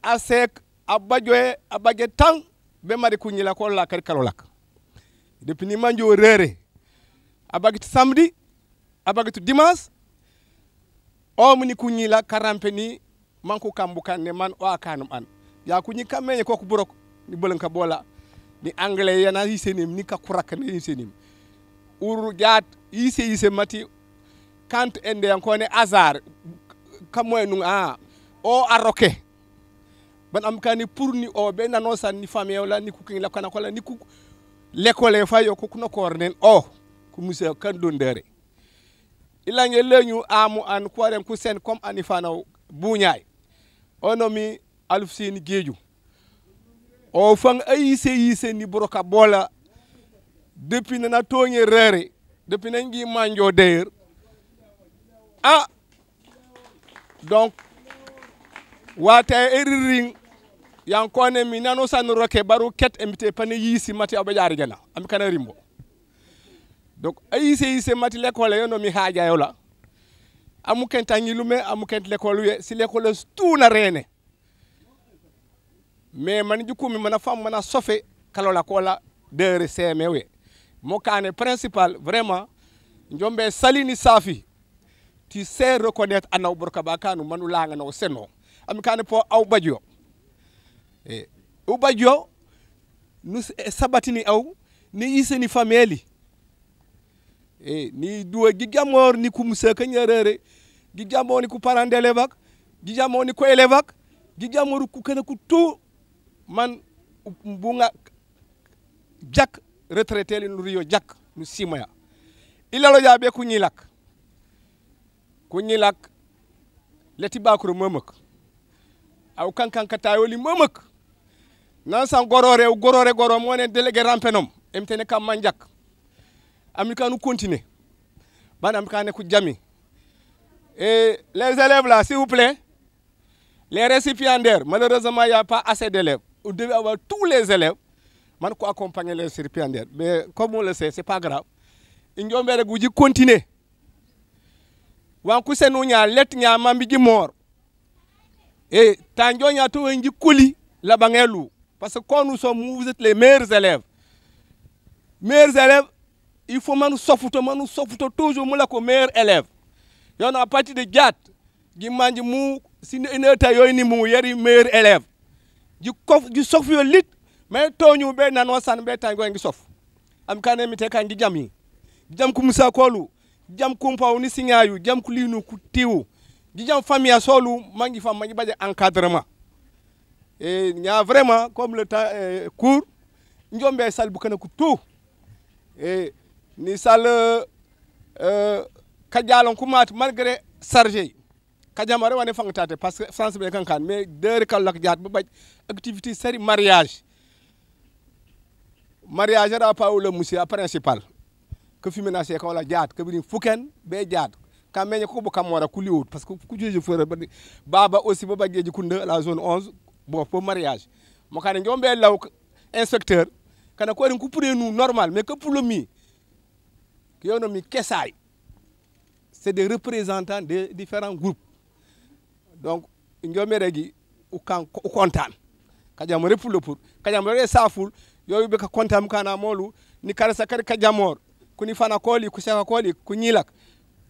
asek abadje tang be mari kunyila ko la kar kalolak depuis ni manjo rere abagit samedi abagit dimanche o muni kunyila karampe ni manku kambukan ne man o akanum an ya kunyi kamenye ko burok ni bolenka bola ni anglais yana yisenim ni ka kurak ni yisenim uru jaat yise mati kant ende yankone azar kamoy nu o aroke ban am kani pour ni o be nano san ni famille wala ni ku king la kana ko la ni ku l'école fa yo ko kuno kornen o ku monsieur kan dondere ila nge leñu amu an ko rem ku sen comme ani fanaw buñaay onomi alfsini geju o fang yise ni broka bola depuis nana toñe rere depuis nangi manjo deer donc wata eriring yankone mi nano san roke baru ket emite pane yisi mati abe jari gana am kana rimbo donc yise mati l'école yono mi haaja yola amu ken tangilume amu ken l'école ye si l'école tout na rene mais man jukumi mana fam mana sofe kalola kola de CMW mo kane principal vraiment njombe salini safi tu sais reconnaître anaw burka bakanu manu langa no seno am kane po aw badjo u badjo nu sabatini aw ni iseni fameli ni duwe gigamor ni kum se kanyarere gigamo ni ku parent d'élève gigamo ni ko élève gigamor ku kana ku tout man bunga jak retraité lu rio jak nu simaya ilalo jabe ku ñilak leti bakuru mamak aw kankan katayoli mamak nan san gorore goro mo ne délégué rampenom emtene kam manjak amikanu continuer ban amikane ku jami et les élèves là s'il vous plaît les récipiendaires malheureusement il y a pas assez d'élèves on devait avoir tous les élèves man ko accompagner les récipiendaires mais comme on le sait c'est pas grave njombe rek wuji continuer wan ku senu nya let nya mambi ji mor et tanjo nya to nji kuli la bangelu parce que quand nous sommes vous êtes les meilleurs élèves il faut manu sofuto toujours mu la ko meilleur élève yon à partir de jat gi manji mu si une ta yoy ni mu yari meilleur élève ji sof yo lit mais toñu be nano san be tango ngi sof am kane mi te kan gi jami jam ku musa kolu jam kumpaw ni signaayu jam ku linu ku tiwu di jam famille solu mangi fam mangi baje encadrement et nya vraiment comme le temps court njombe sal bu kana ku tout et ni sal kadjalon ku mat malgré chargé kadjamare wane fangtate parce que France be kankan mais deur kalak jaat bu baj activité seri mariage ra pa le monsieur principal que fi menacé ko la jaat que bi fuken be jaat ka meñ ko bu kamora ku liwut parce que ku jeje fere baba aussi ba baggeji kunde la zone 11 bon pour mariage mo kane njombe law inspecteur kana ko ren ku pour nous normal mais que pour le mi que yono mi kessay c'est des représentants de différents groupes donc njombe regi u kontaan kajam repul pour kajam re saful yoyu be ka kontam kana molu ni karasa kar kajamor kuni fana koli ku seka koli ku ñilak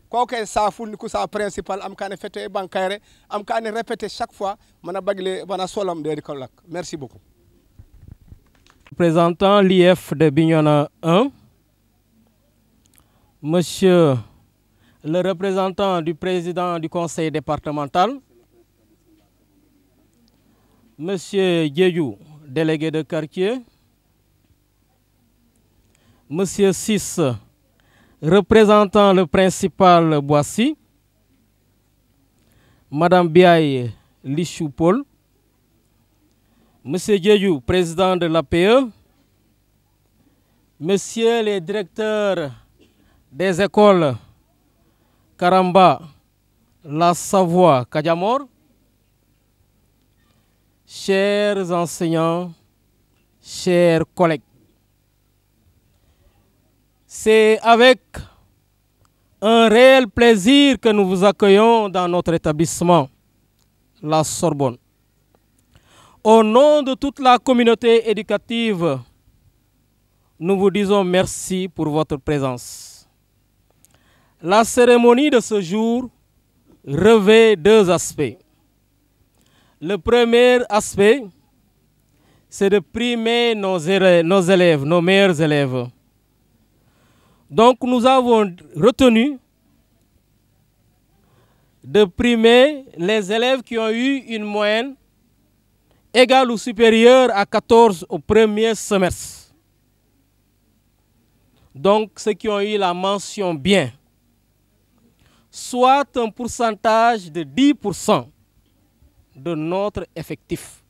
ko kay saful ni ku sa principal am kane fete bancaire am kane répéter chaque fois mana bagle bana solam de kolak merci beaucoup. Représentant l'IF de Bignona 1, monsieur le représentant du président du conseil départemental, monsieur Diédiou, délégué de quartier, monsieur Sis, représentant le principal Boissy, madame Biaye Lichou-Paul, monsieur Diédiou, président de l'APE, monsieur les directeurs des écoles Karamba, La Savoie, Kadiamor, chers enseignants, chers collègues, c'est avec un réel plaisir que nous vous accueillons dans notre établissement, la Sorbonne. Au nom de toute la communauté éducative, nous vous disons merci pour votre présence. La cérémonie de ce jour revêt deux aspects. Le premier aspect, c'est de primer nos élèves, nos meilleurs élèves. Donc nous avons retenu de primer les élèves qui ont eu une moyenne égale ou supérieure à 14 au premier semestre. Donc ceux qui ont eu la mention bien, soit un pourcentage de 10% de notre effectif.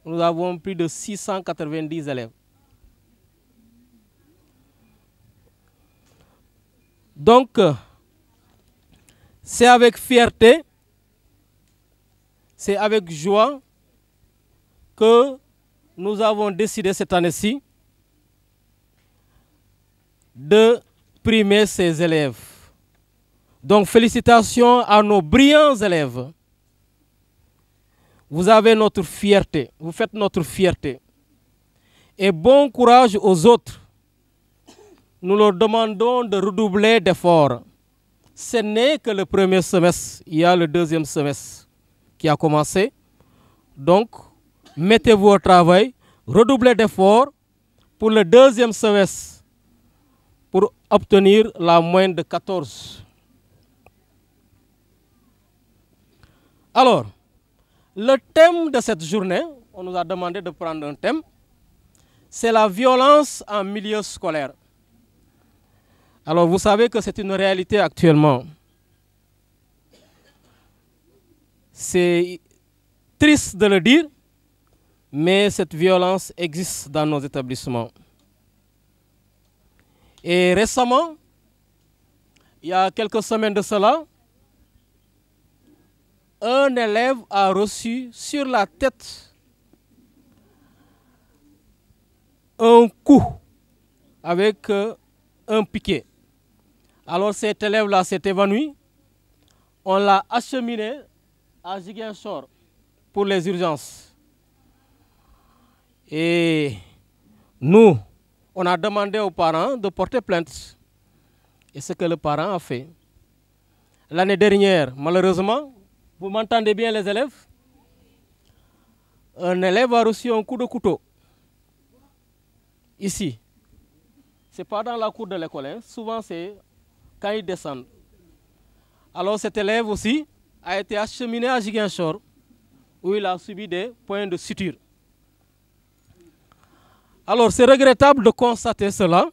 Nous avons plus de 690 élèves. Donc, c'est avec fierté, c'est avec joie que nous avons décidé cette année-ci de primer ces élèves. Donc, félicitations à nos brillants élèves. Vous avez notre fierté, vous faites notre fierté. Et bon courage aux autres. Nous leur demandons de redoubler d'efforts. Ce n'est que le premier semestre, il y a le deuxième semestre qui a commencé. Donc, mettez-vous au travail, redoublez d'efforts pour le deuxième semestre pour obtenir la moyenne de 14. Alors, le thème de cette journée, on nous a demandé de prendre un thème, c'est la violence en milieu scolaire. Alors, vous savez que c'est une réalité actuellement. C'est triste de le dire, mais cette violence existe dans nos établissements. Et récemment, il y a quelques semaines de cela, un élève a reçu sur la tête un coup avec un piquet. Alors cet élève-là s'est évanoui. On l'a acheminé à Ziguinchor pour les urgences. Et nous, on a demandé aux parents de porter plainte. Et ce que le parent a fait. L'année dernière, malheureusement, vous m'entendez bien les élèves? Un élève a reçu un coup de couteau. Ici. Ce n'est pas dans la cour de l'école, hein. Souvent c'est quand ils descendent. Alors cet élève aussi a été acheminé à Ziguinchor où il a subi des points de suture. Alors c'est regrettable de constater cela.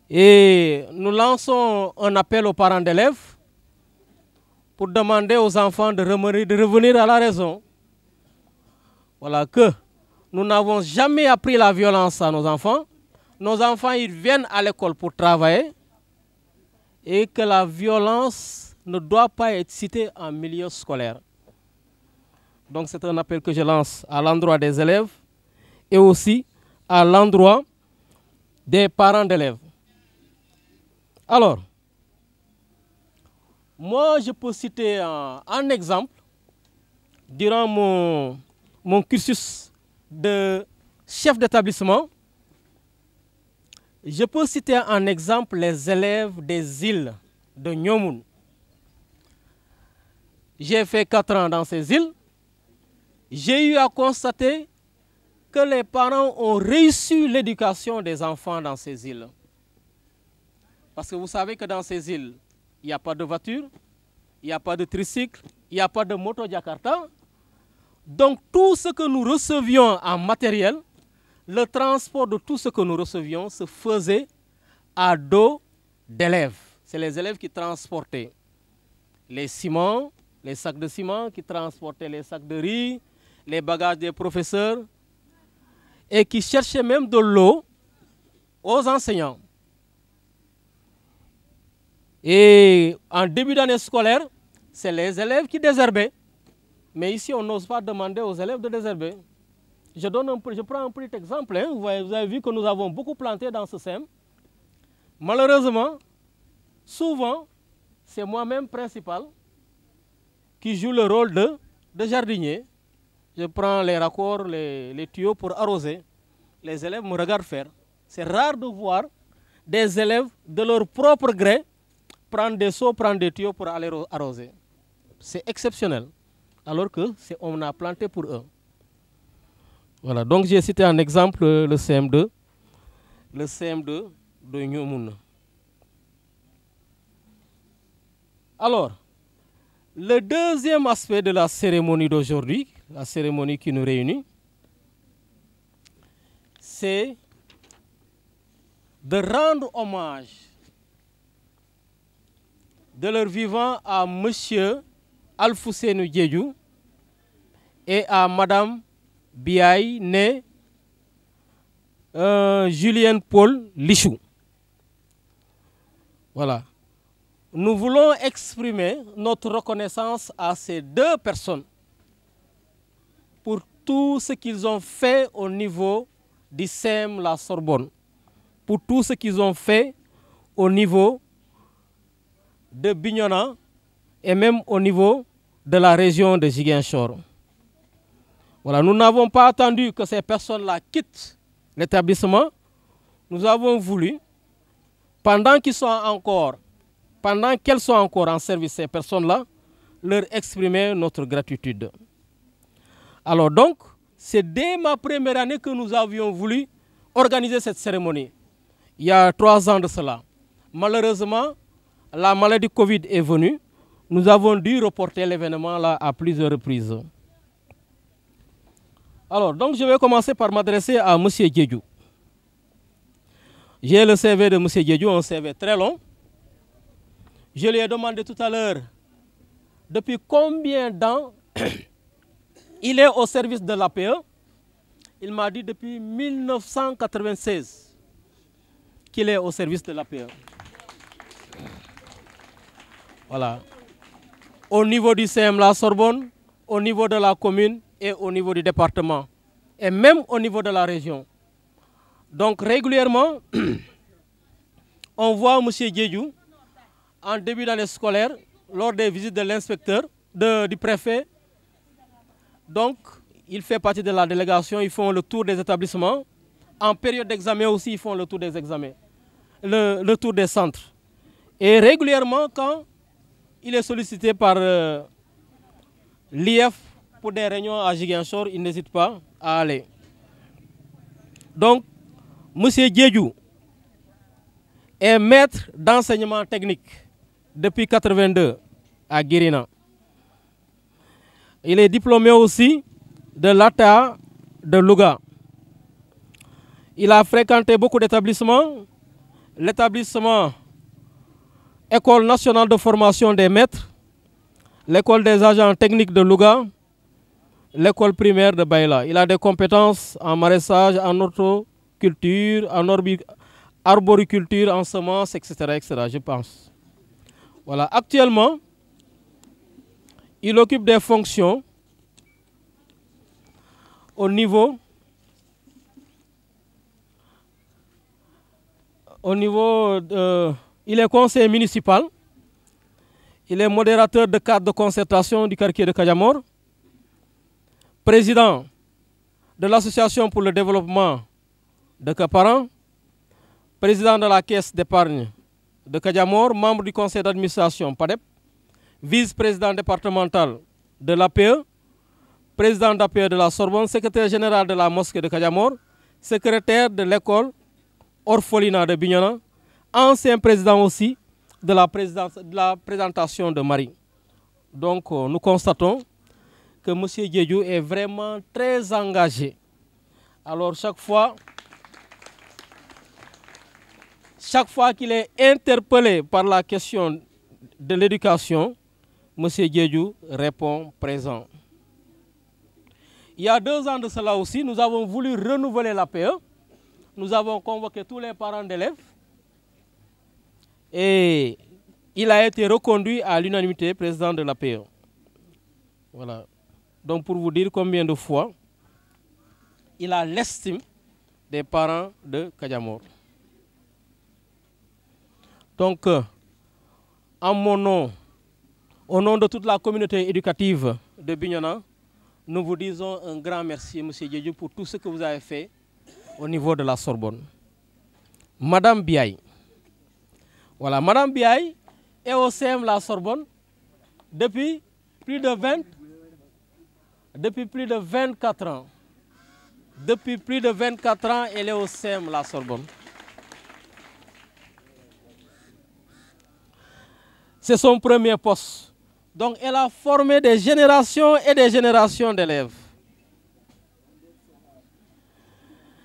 Et nous lançons un appel aux parents d'élèves pour demander aux enfants de revenir à la raison. Voilà que nous n'avons jamais appris la violence à nos enfants. Nos enfants, ils viennent à l'école pour travailler et que la violence ne doit pas être citée en milieu scolaire. Donc c'est un appel que je lance à l'endroit des élèves et aussi à l'endroit des parents d'élèves. Alors, moi je peux citer un exemple durant mon cursus de chef d'établissement. Je peux citer en exemple les élèves des îles de Nyomoun. J'ai fait 4 ans dans ces îles. J'ai eu à constater que les parents ont réussi l'éducation des enfants dans ces îles. Parce que vous savez que dans ces îles, il n'y a pas de voiture, il n'y a pas de tricycle, il n'y a pas de moto Jakarta. Donc tout ce que nous recevions en matériel, le transport de tout ce que nous recevions se faisait à dos d'élèves. C'est les élèves qui transportaient les ciments, les sacs de ciment, qui transportaient les sacs de riz, les bagages des professeurs et qui cherchaient même de l'eau aux enseignants. Et en début d'année scolaire, c'est les élèves qui désherbaient. Mais ici, on n'ose pas demander aux élèves de désherber. Je prends un petit exemple. Hein. Vous avez vu que nous avons beaucoup planté dans ce SEM. Malheureusement, souvent, c'est moi-même principal qui joue le rôle de jardinier. je prends les raccords, les tuyaux pour arroser. Les élèves me regardent faire. C'est rare de voir des élèves de leur propre gré prendre des seaux, prendre des tuyaux pour aller arroser. C'est exceptionnel, alors que on a planté pour eux. Voilà, donc j'ai cité un exemple le CM2 de Nyomoun. Alors, le deuxième aspect de la cérémonie d'aujourd'hui, la cérémonie qui nous réunit, c'est de rendre hommage de leur vivant à M. Alfousseynou Diédhiou et à Mme Biaye, née Julienne Paul Lichou. Voilà. Nous voulons exprimer notre reconnaissance à ces deux personnes pour tout ce qu'ils ont fait au niveau du CEM La Sorbonne, pour tout ce qu'ils ont fait au niveau de Bignona et même au niveau de la région de Ziguinchor. Voilà, nous n'avons pas attendu que ces personnes-là quittent l'établissement. Nous avons voulu, pendant qu'elles sont encore en service, ces personnes-là, leur exprimer notre gratitude. Alors donc, c'est dès ma première année que nous avions voulu organiser cette cérémonie. Il y a 3 ans de cela. Malheureusement, la maladie Covid est venue. Nous avons dû reporter l'événement là à plusieurs reprises. Alors, donc je vais commencer par m'adresser à M. Diédhiou. J'ai le CV de M. Diédhiou, un CV très long. Je lui ai demandé tout à l'heure depuis combien d'ans il est au service de l'APE. Il m'a dit depuis 1996 qu'il est au service de l'APE. Voilà. Au niveau du CEM La Sorbonne, au niveau de la commune et au niveau du département. Et même au niveau de la région. Donc régulièrement, on voit M. Diédhiou en début d'année scolaire, lors des visites de l'inspecteur, du préfet. Donc, il fait partie de la délégation, ils font le tour des établissements. En période d'examen aussi, ils font le tour des examens, le tour des centres. Et régulièrement, quand il est sollicité par l'IF pour des réunions à Ziguinchor, il n'hésite pas à aller. Donc, M. Diédhiou est maître d'enseignement technique depuis 1982 à Guérina. Il est diplômé aussi de l'ATA de Louga. Il a fréquenté beaucoup d'établissements. L'établissement École nationale de formation des maîtres, l'école des agents techniques de Louga, l'école primaire de Baïla. Il a des compétences en maraîchage, en horticulture, en arboriculture, en semences, etc., je pense. Voilà. Actuellement, il occupe des fonctions au niveau il est conseiller municipal, il est modérateur de cadre de concertation du quartier de Kadiamor, président de l'association pour le développement de Kaparan, président de la caisse d'épargne de Kadiamor, membre du conseil d'administration PADEP, vice-président départemental de l'APE, président d'APE de la Sorbonne, secrétaire général de la mosquée de Kadiamor, secrétaire de l'école orphelinat de Bignona, ancien président aussi de la présentation de Marie. Donc nous constatons que M. Diédhiou est vraiment très engagé. Alors chaque fois qu'il est interpellé par la question de l'éducation, M. Diédhiou répond présent. Il y a 2 ans de cela aussi, nous avons voulu renouveler l'APE. Nous avons convoqué tous les parents d'élèves et il a été reconduit à l'unanimité président de l'APE. Voilà. Donc pour vous dire combien de fois il a l'estime des parents de Kadiamor. Donc, en mon nom, au nom de toute la communauté éducative de Bignona, nous vous disons un grand merci, M. Diédhiou, pour tout ce que vous avez fait au niveau de la Sorbonne. Madame Biaye. Voilà, Madame Biaye est au CM La Sorbonne depuis plus de 24 ans. Depuis plus de 24 ans, elle est au CM La Sorbonne. C'est son premier poste. Donc, elle a formé des générations et des générations d'élèves.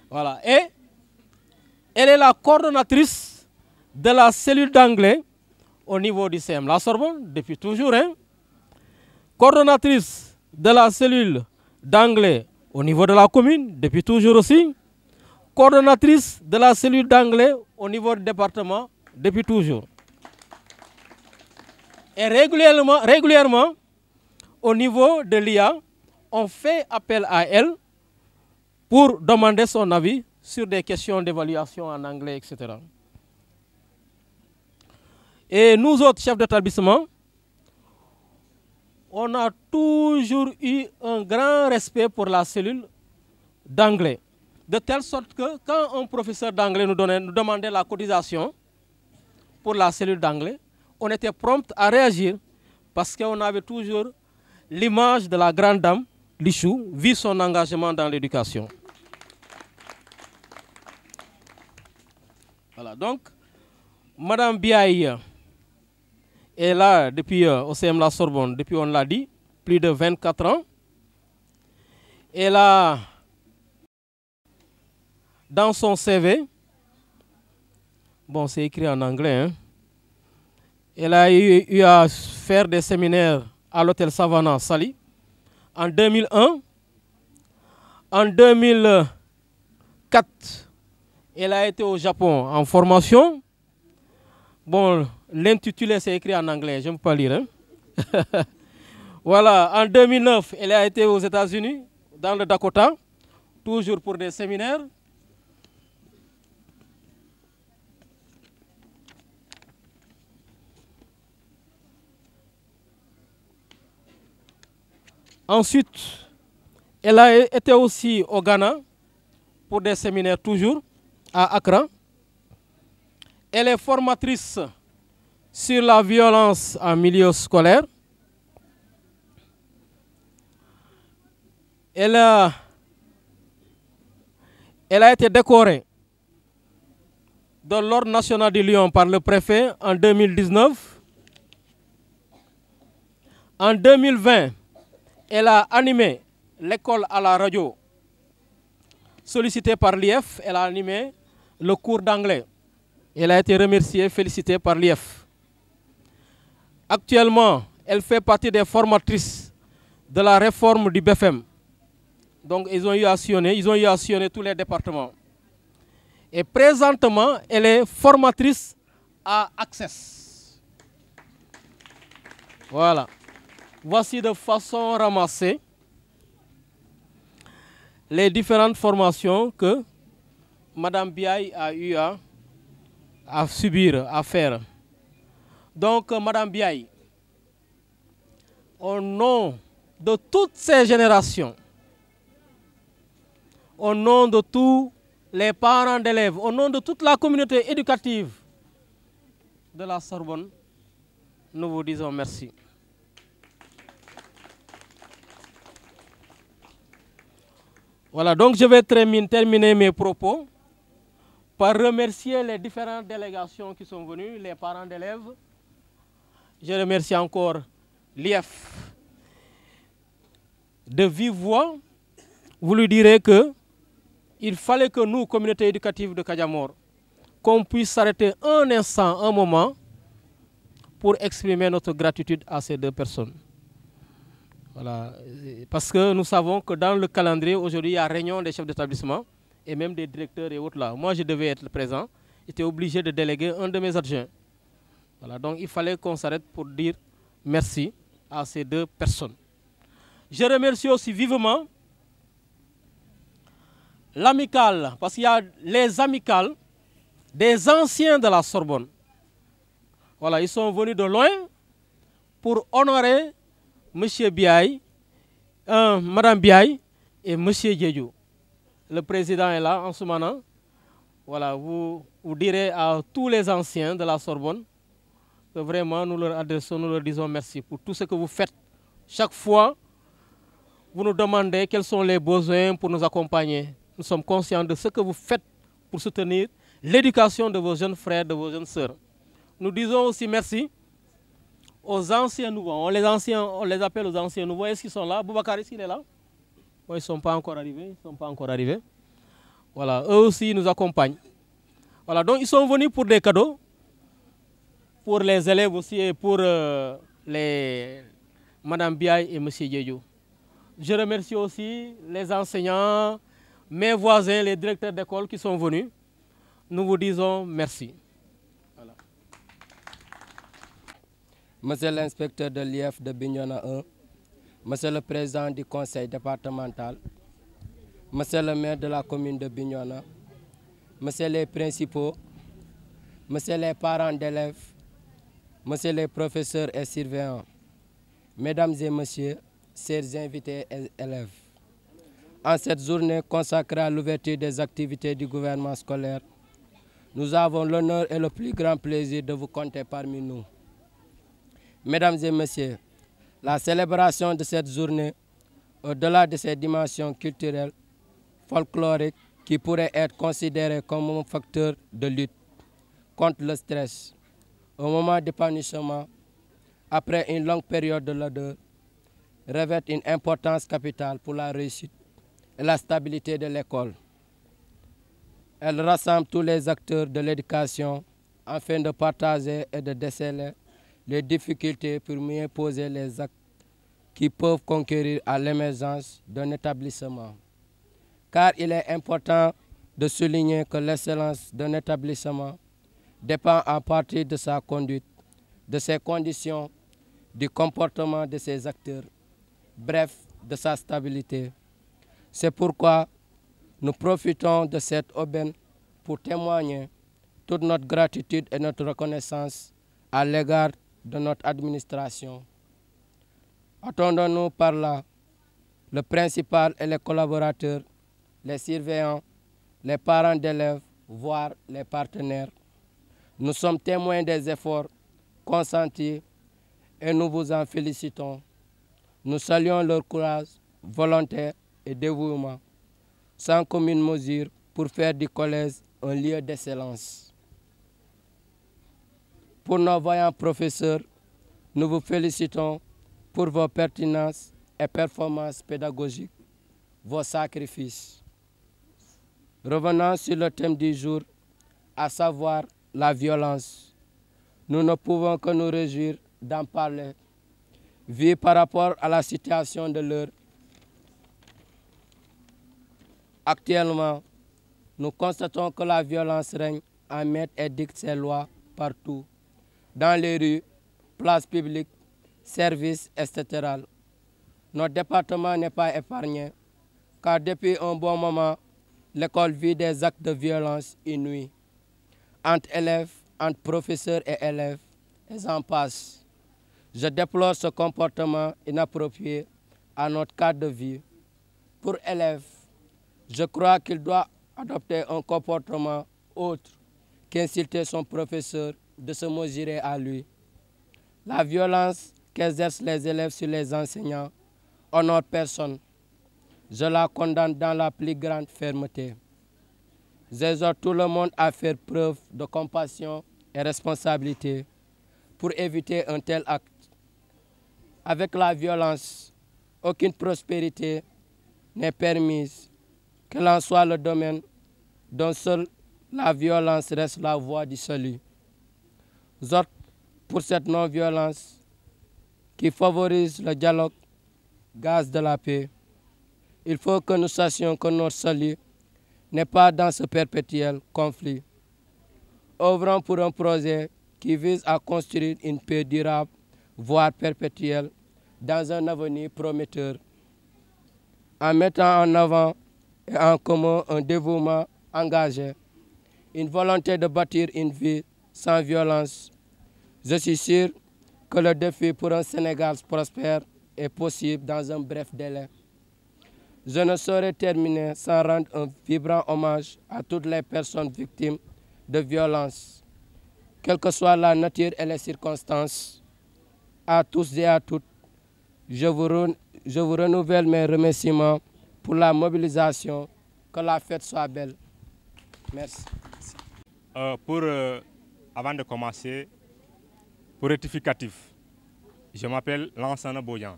Voilà. Et elle est la coordonnatrice de la cellule d'anglais au niveau du CM La Sorbonne, depuis toujours. Hein? Coordonnatrice de la cellule d'anglais au niveau de la commune, depuis toujours aussi. Coordonnatrice de la cellule d'anglais au niveau du département, depuis toujours. Et régulièrement, au niveau de l'IA, on fait appel à elle pour demander son avis sur des questions d'évaluation en anglais, etc. Et nous autres chefs d'établissement, on a toujours eu un grand respect pour la cellule d'anglais. De telle sorte que quand un professeur d'anglais nous demandait la cotisation pour la cellule d'anglais, on était prompt à réagir parce qu'on avait toujours l'image de la grande dame, Lichou, vu son engagement dans l'éducation. Voilà, donc, Madame Biaye est là depuis au CM La Sorbonne, depuis, on l'a dit, plus de 24 ans. Elle a, dans son CV, bon, c'est écrit en anglais, hein, elle a eu à faire des séminaires à l'hôtel Savannah Sali en 2001. En 2004, elle a été au Japon en formation. Bon, l'intitulé c'est écrit en anglais, je ne peux pas lire. Hein? Voilà, en 2009, elle a été aux États-Unis, dans le Dakota, toujours pour des séminaires. Ensuite, elle a été aussi au Ghana pour des séminaires toujours à Accra. Elle est formatrice sur la violence en milieu scolaire. Elle a été décorée de l'Ordre national du Lion par le préfet en 2019. En 2020, elle a animé l'école à la radio. Sollicitée par l'IF, elle a animé le cours d'anglais. Elle a été remerciée, félicitée par l'IF. Actuellement, elle fait partie des formatrices de la réforme du BFM. Donc, ils ont eu à sillonner tous les départements. Et présentement, elle est formatrice à Access. Voilà. Voici de façon ramassée les différentes formations que Madame Biaye a eu à subir, à faire. Donc, Madame Biaye, au nom de toutes ces générations, au nom de tous les parents d'élèves, au nom de toute la communauté éducative de la Sorbonne, nous vous disons merci. Voilà, donc je vais terminer mes propos par remercier les différentes délégations qui sont venues, les parents d'élèves. Je remercie encore l'IF. De vive voix, vous lui direz que il fallait que nous, communauté éducative de Kadiamor, qu'on puisse s'arrêter un instant, un moment, pour exprimer notre gratitude à ces deux personnes. Voilà. Parce que nous savons que dans le calendrier, aujourd'hui, il y a réunion des chefs d'établissement et même des directeurs et autres là. Moi, je devais être présent. J'étais obligé de déléguer un de mes adjoints. Voilà. Donc, il fallait qu'on s'arrête pour dire merci à ces deux personnes. Je remercie aussi vivement l'amicale, parce qu'il y a les amicales des anciens de la Sorbonne. Voilà, ils sont venus de loin pour honorer M. Biaye, Madame Biaye et Monsieur Diédhiou. Le président est là en ce moment. Voilà, vous direz à tous les anciens de la Sorbonne que vraiment nous leur adressons, nous leur disons merci pour tout ce que vous faites. Chaque fois, vous nous demandez quels sont les besoins pour nous accompagner. Nous sommes conscients de ce que vous faites pour soutenir l'éducation de vos jeunes frères, de vos jeunes sœurs. Nous disons aussi merci aux anciens nouveaux. On les appelle aux anciens nouveaux. Est-ce qu'ils sont là? Boubacar, est-ce qu'il est là? Ils ne sont pas encore arrivés. Voilà, eux aussi nous accompagnent. Voilà, donc ils sont venus pour des cadeaux, pour les élèves aussi et pour Madame Biaye et Monsieur Diédhiou. Je remercie aussi les enseignants, mes voisins, les directeurs d'école qui sont venus. Nous vous disons merci. Voilà. Monsieur l'inspecteur de l'IF de Bignona 1, Monsieur le président du conseil départemental, Monsieur le maire de la commune de Bignona, Monsieur les principaux, Monsieur les parents d'élèves, Monsieur les professeurs et surveillants, Mesdames et Messieurs, chers invités et élèves. En cette journée consacrée à l'ouverture des activités du gouvernement scolaire, nous avons l'honneur et le plus grand plaisir de vous compter parmi nous. Mesdames et Messieurs, la célébration de cette journée, au-delà de ses dimensions culturelles, folkloriques, qui pourraient être considérées comme un facteur de lutte contre le stress, au moment d'épanouissement, après une longue période de l'odeur, revêt une importance capitale pour la réussite et la stabilité de l'école. Elle rassemble tous les acteurs de l'éducation afin de partager et de déceler les difficultés pour mieux poser les actes qui peuvent concourir à l'émergence d'un établissement. Car il est important de souligner que l'excellence d'un établissement dépend en partie de sa conduite, de ses conditions, du comportement de ses acteurs, bref, de sa stabilité. C'est pourquoi nous profitons de cette aubaine pour témoigner toute notre gratitude et notre reconnaissance à l'égard de notre administration. Attendons-nous par là le principal et les collaborateurs, les surveillants, les parents d'élèves, voire les partenaires. Nous sommes témoins des efforts consentis et nous vous en félicitons. Nous saluons leur courage, volonté et dévouement, sans commune mesure pour faire du collège un lieu d'excellence. Pour nos voyants professeurs, nous vous félicitons pour vos pertinences et performances pédagogiques, vos sacrifices. Revenons sur le thème du jour, à savoir la violence. Nous ne pouvons que nous réjouir d'en parler, vu par rapport à la situation de l'heure. Actuellement, nous constatons que la violence règne en maître et dicte ses lois partout, dans les rues, places publiques, services, etc. Notre département n'est pas épargné, car depuis un bon moment, l'école vit des actes de violence inouïs, entre élèves, entre professeurs et élèves, et j'en passe. Je déplore ce comportement inapproprié à notre cadre de vie. Pour élèves, je crois qu'il doit adopter un comportement autre qu'insulter son professeur, de se mesurer à lui. La violence qu'exercent les élèves sur les enseignants honore personne. Je la condamne dans la plus grande fermeté. J'exhorte tout le monde à faire preuve de compassion et responsabilité pour éviter un tel acte. Avec la violence, aucune prospérité n'est permise, quel en soit le domaine dont seule la violence reste la voie du salut. J'opte pour cette non-violence qui favorise le dialogue, gaz de la paix. Il faut que nous sachions que notre salut n'est pas dans ce perpétuel conflit. Œuvrons pour un projet qui vise à construire une paix durable, voire perpétuelle, dans un avenir prometteur, en mettant en avant et en commun un dévouement engagé, une volonté de bâtir une vie sans violence. Je suis sûr que le défi pour un Sénégal prospère est possible dans un bref délai. Je ne saurais terminer sans rendre un vibrant hommage à toutes les personnes victimes de violences, quelle que soit la nature et les circonstances. À tous et à toutes, je vous renouvelle mes remerciements pour la mobilisation. Que la fête soit belle. Merci. Avant de commencer, pour rectificatif, je m'appelle Lansana Boyan,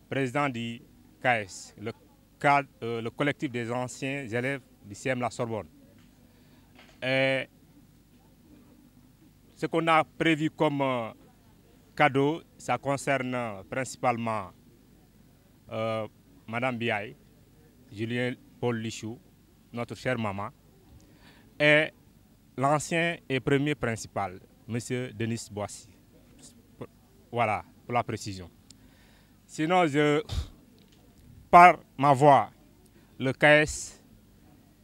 président du KS, le collectif des anciens élèves du CM La Sorbonne. Et ce qu'on a prévu comme cadeau, ça concerne principalement Madame Biaye, Julien Paul Lichou, notre chère maman, et l'ancien et premier principal, M. Denis Boissy. Voilà, pour la précision. Sinon, par ma voix, le KS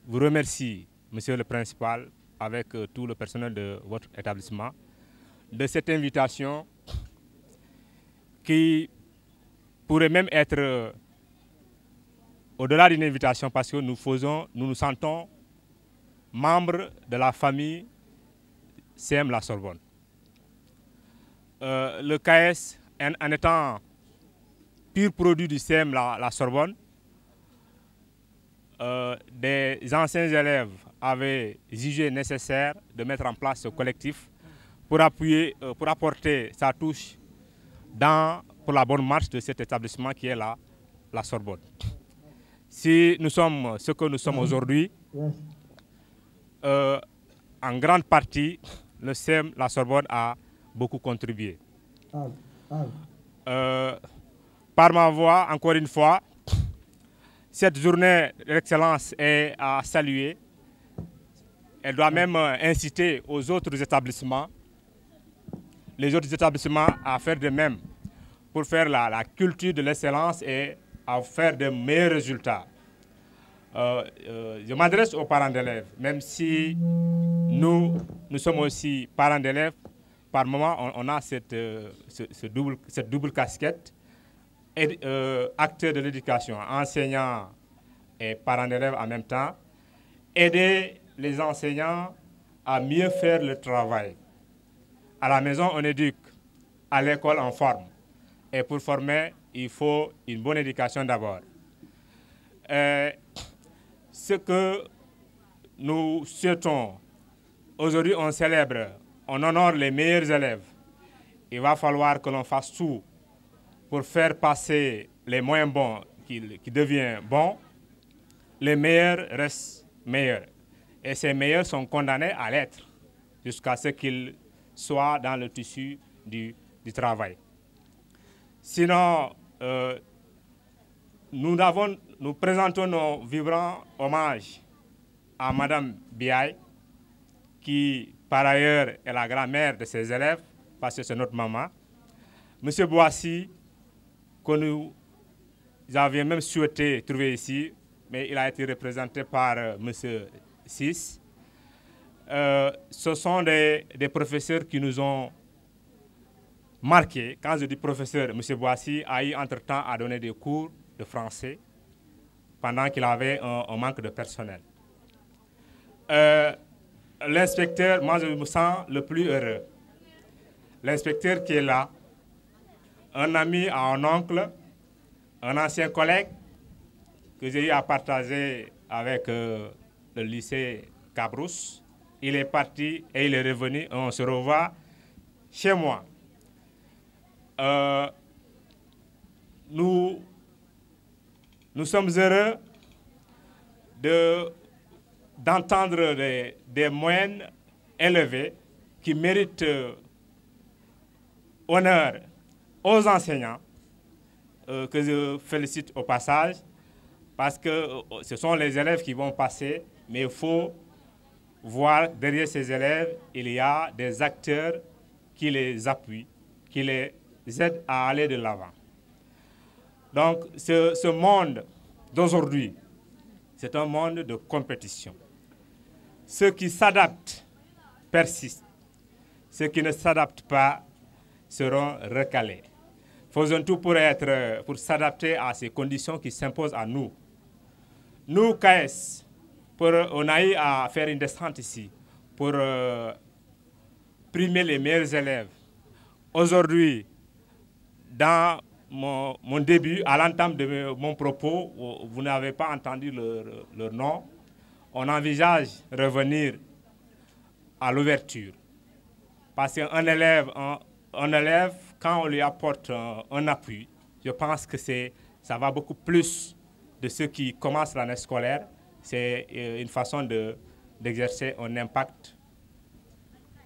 vous remercie, Monsieur le principal, avec tout le personnel de votre établissement, de cette invitation qui pourrait même être au-delà d'une invitation parce que nous nous sentons membres de la famille CM La Sorbonne. Le KS, en étant pur produit du CM La Sorbonne, des anciens élèves avaient jugé nécessaire de mettre en place ce collectif pour apporter sa touche pour la bonne marche de cet établissement qui est la Sorbonne. Si nous sommes ce que nous sommes aujourd'hui, en grande partie, le CM La Sorbonne a beaucoup contribué. Par ma voix, encore une fois, cette journée d'excellence est à saluer. Elle doit même inciter aux autres établissements, les autres établissements à faire de même pour faire la culture de l'excellence et à faire de meilleurs résultats. Je m'adresse aux parents d'élèves, même si nous sommes aussi parents d'élèves, par moment on a cette double casquette, acteur de l'éducation, enseignant et parents d'élèves en même temps, aider les enseignants à mieux faire le travail. À la maison, on éduque, à l'école, on forme. Et pour former, il faut une bonne éducation d'abord. Ce que nous souhaitons, aujourd'hui on célèbre, on honore les meilleurs élèves. Il va falloir que l'on fasse tout pour faire passer les moins bons qui deviennent bons. Les meilleurs restent meilleurs. Et ces meilleurs sont condamnés à l'être jusqu'à ce qu'ils soient dans le tissu du travail. Sinon, nous présentons nos vibrants hommages à Madame Biaye, qui par ailleurs est la grand-mère de ses élèves, parce que c'est notre maman. Monsieur Boissy, que nous avions même souhaité trouver ici, mais il a été représenté par Monsieur Sis. Ce sont des professeurs qui nous ont marqués. Quand je dis professeur, M. Boissy a eu entre-temps à donner des cours de français pendant qu'il avait un manque de personnel. L'inspecteur, moi je me sens le plus heureux. L'inspecteur qui est là, un ami à un oncle, un ancien collègue que j'ai eu à partager avec le lycée Cabrousse. Il est parti et il est revenu. On se revoit chez moi. Nous sommes heureux d'entendre des moyennes élevées qui méritent honneur aux enseignants, que je félicite au passage, parce que ce sont les élèves qui vont passer, mais il faut voir derrière ces élèves, il y a des acteurs qui les appuient, qui les aident à aller de l'avant. Donc ce monde d'aujourd'hui, c'est un monde de compétition. Ceux qui s'adaptent persistent. Ceux qui ne s'adaptent pas seront recalés. faisons tout pour s'adapter à ces conditions qui s'imposent à nous. Nous, KS, on a eu à faire une descente ici pour primer les meilleurs élèves. Aujourd'hui, dans mon début, à l'entame de mon propos, vous n'avez pas entendu leur nom. On envisage de revenir à l'ouverture. Parce qu'un élève, quand on lui apporte un appui, je pense que ça va beaucoup plus de ceux qui commencent l'année scolaire. C'est une façon d'exercer un impact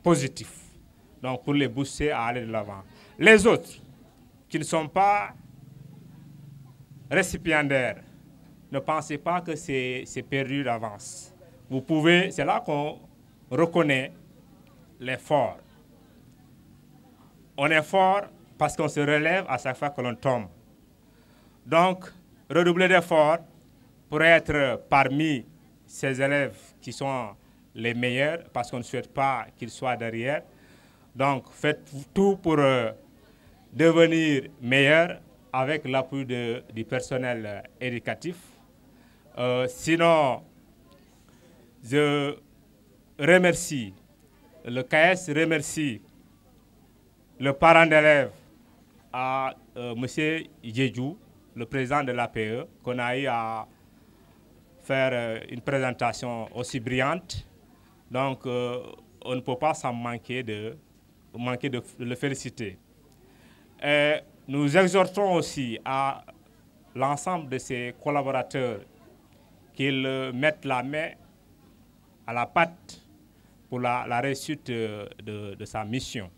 positif. Donc pour les booster à aller de l'avant. Les autres qui ne sont pas récipiendaires, ne pensez pas que c'est perdu d'avance. C'est là qu'on reconnaît l'effort. On est fort parce qu'on se relève à chaque fois que l'on tombe. Donc, redoubler d'efforts pour être parmi ces élèves qui sont les meilleurs, parce qu'on ne souhaite pas qu'ils soient derrière. Donc, faites tout pour devenir meilleur avec l'appui du personnel éducatif. Sinon, je remercie, le KS remercie le parent d'élève à M. Djedjou, le président de l'APE, qu'on a eu à faire une présentation aussi brillante. Donc, on ne peut pas s'en manquer de le féliciter. Et nous exhortons aussi à l'ensemble de ses collaborateurs qu'ils mettent la main à la pâte pour la réussite de sa mission.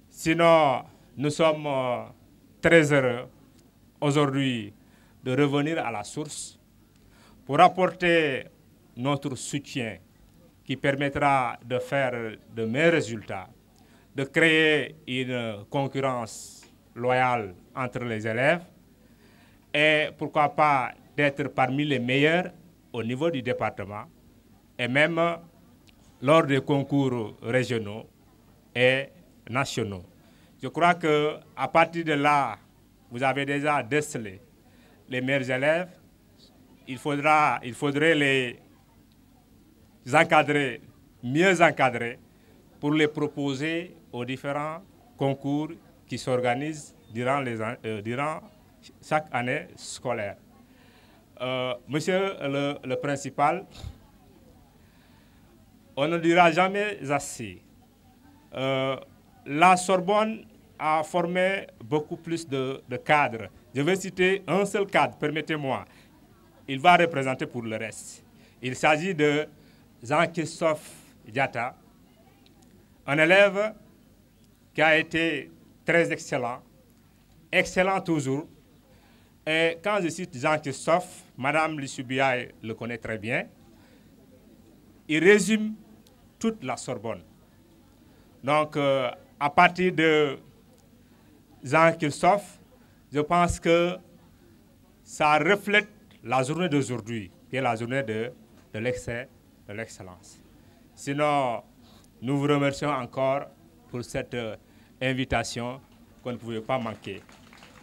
Sinon, nous sommes très heureux aujourd'hui de revenir à la source pour apporter notre soutien qui permettra de faire de meilleurs résultats, de créer une concurrence loyale entre les élèves et pourquoi pas d'être parmi les meilleurs au niveau du département et même lors des concours régionaux et nationaux. Je crois qu'à partir de là, vous avez déjà décelé les meilleurs élèves. Il faudrait les encadrer, mieux encadrer, pour les proposer aux différents concours qui s'organisent durant chaque année scolaire. Monsieur le principal, on ne dira jamais assez. La Sorbonne a formé beaucoup plus de cadres. Je vais citer un seul cadre, permettez-moi. Il va représenter pour le reste. Il s'agit de Jean-Christophe Diatta, un élève qui a été très excellent, excellent toujours. Et quand je cite Jean-Christophe, Madame Lissubiaï le connaît très bien, il résume toute la Sorbonne. Donc, à partir de Jean-Christophe, je pense que ça reflète la journée d'aujourd'hui, qui est la journée de l'excellence. Sinon, nous vous remercions encore pour cette invitation qu'on ne pouvait pas manquer.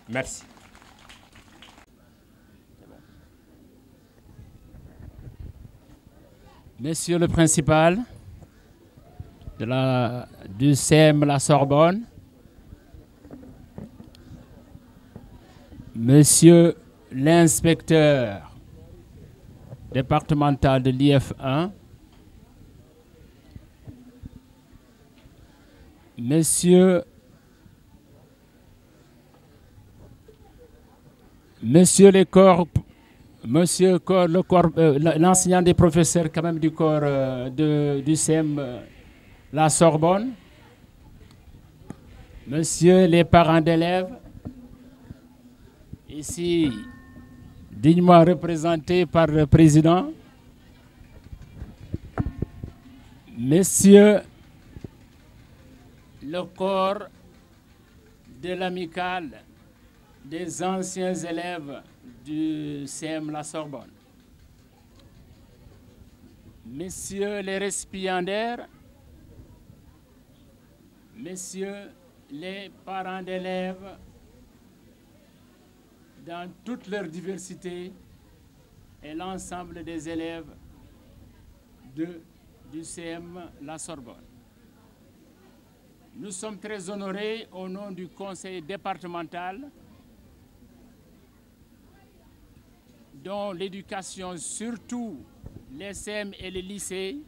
Merci. Monsieur le principal du CEM La Sorbonne, Monsieur l'inspecteur départemental de l'IF1, Monsieur l'enseignant des professeurs quand même du corps du CEM La Sorbonne, Monsieur les parents d'élèves, ici dignement représentés par le président, Messieurs le corps de l'amicale des anciens élèves du CEM La Sorbonne, Messieurs les récipiendaires, Messieurs les parents d'élèves dans toute leur diversité et l'ensemble des élèves du CM La Sorbonne. Nous sommes très honorés au nom du conseil départemental dont l'éducation, surtout les CM et les lycées,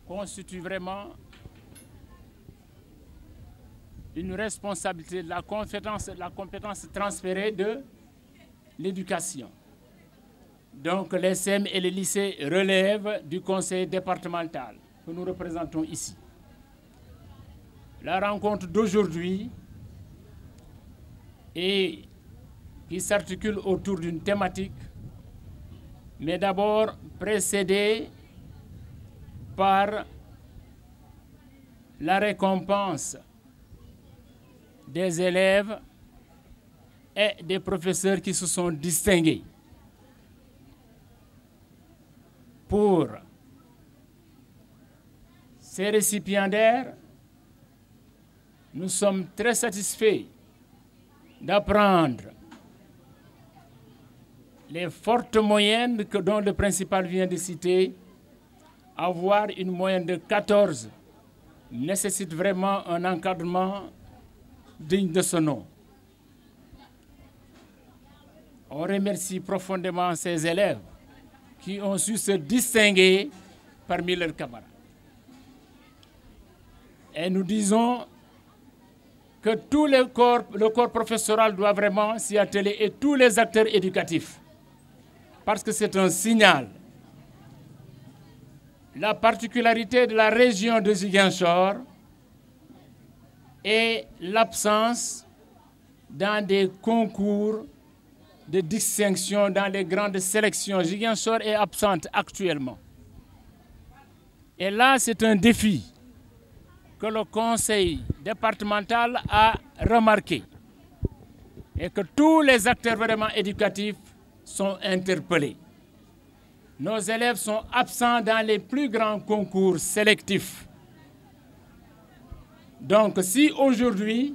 constitue vraiment une responsabilité de la compétence transférée de l'éducation. Donc les CM et les lycées relèvent du conseil départemental que nous représentons ici. La rencontre d'aujourd'hui et qui s'articule autour d'une thématique, mais d'abord précédée par la récompense des élèves et des professeurs qui se sont distingués. Pour ces récipiendaires, nous sommes très satisfaits d'apprendre les fortes moyennes dont le principal vient de citer. Avoir une moyenne de 14 nécessite vraiment un encadrement digne de ce nom. On remercie profondément ces élèves qui ont su se distinguer parmi leurs camarades. Et nous disons que tout le corps professoral doit vraiment s'y atteler et tous les acteurs éducatifs, parce que c'est un signal. La particularité de la région de Ziguinchor est l'absence dans des concours de distinction, dans les grandes sélections. Ziguinchor est absente actuellement. Et là, c'est un défi que le conseil départemental a remarqué et que tous les acteurs vraiment éducatifs sont interpellés. Nos élèves sont absents dans les plus grands concours sélectifs. Donc si aujourd'hui,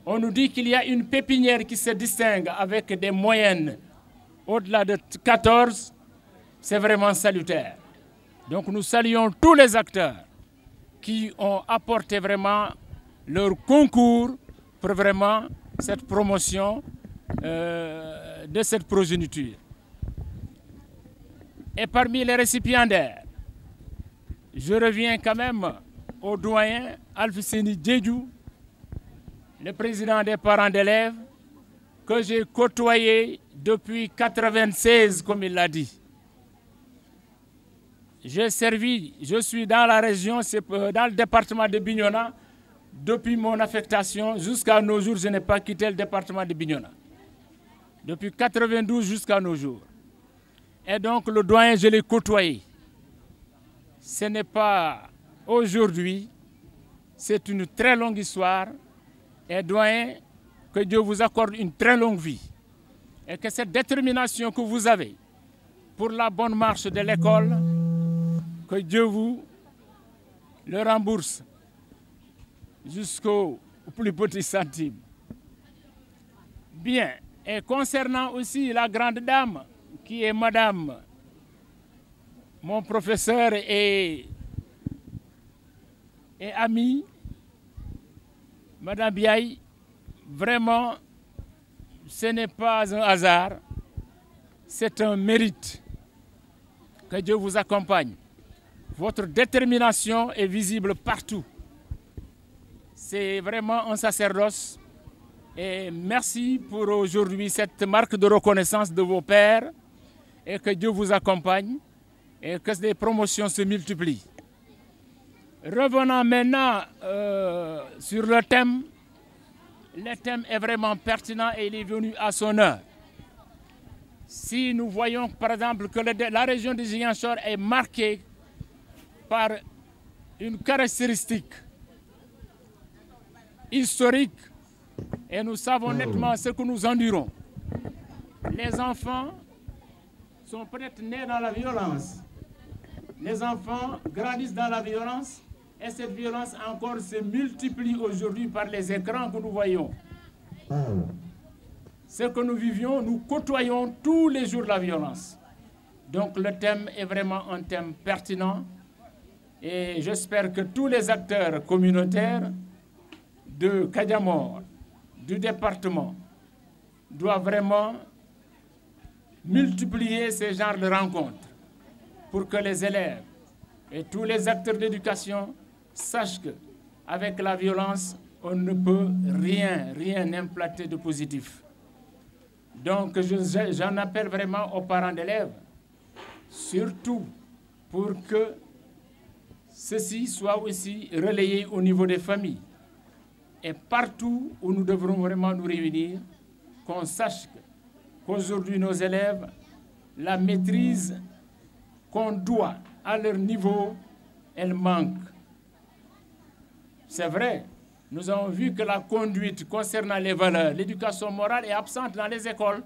on nous dit qu'il y a une pépinière qui se distingue avec des moyennes au-delà de 14, c'est vraiment salutaire. Donc nous saluons tous les acteurs qui ont apporté vraiment leur concours pour vraiment cette promotion de cette progéniture. Et parmi les récipiendaires, je reviens quand même au doyen Alfousseni Diédhiou, le président des parents d'élèves, que j'ai côtoyé depuis 1996, comme il l'a dit. J'ai servi, je suis dans la région, dans le département de Bignona, depuis mon affectation jusqu'à nos jours, je n'ai pas quitté le département de Bignona. Depuis 1992 jusqu'à nos jours. Et donc le doyen, je l'ai côtoyé. Ce n'est pas aujourd'hui, c'est une très longue histoire. Et doyen, que Dieu vous accorde une très longue vie. Et que cette détermination que vous avez pour la bonne marche de l'école, que Dieu vous le rembourse jusqu'au plus petit centime. Bien, et concernant aussi la grande dame, qui est madame, mon professeur et ami, madame Biaye, vraiment, ce n'est pas un hasard, c'est un mérite. Que Dieu vous accompagne. Votre détermination est visible partout. C'est vraiment un sacerdoce. Et merci pour aujourd'hui cette marque de reconnaissance de vos pères. Et que Dieu vous accompagne. Et que les promotions se multiplient. Revenons maintenant sur le thème. Le thème est vraiment pertinent et il est venu à son heure. Si nous voyons par exemple que la région de Ziguinchor est marquée par une caractéristique historique et nous savons nettement ce que nous endurons. Les enfants sont peut-être nés dans la violence. Les enfants grandissent dans la violence Et cette violence encore se multiplie aujourd'hui par les écrans que nous voyons. Ce que nous vivions, nous côtoyons tous les jours la violence. Donc le thème est vraiment un thème pertinent et j'espère que tous les acteurs communautaires de Kadiamor, du département, doivent vraiment multiplier ces genres de rencontres pour que les élèves et tous les acteurs d'éducation sachent qu'avec la violence, on ne peut rien implanter de positif. Donc j'en appelle vraiment aux parents d'élèves, surtout pour que ceci soit aussi relayé au niveau des familles. Et partout où nous devrons vraiment nous réunir, qu'on sache qu'aujourd'hui nos élèves, la maîtrise qu'on doit à leur niveau, elle manque. C'est vrai, nous avons vu que la conduite concernant les valeurs, l'éducation morale est absente dans les écoles.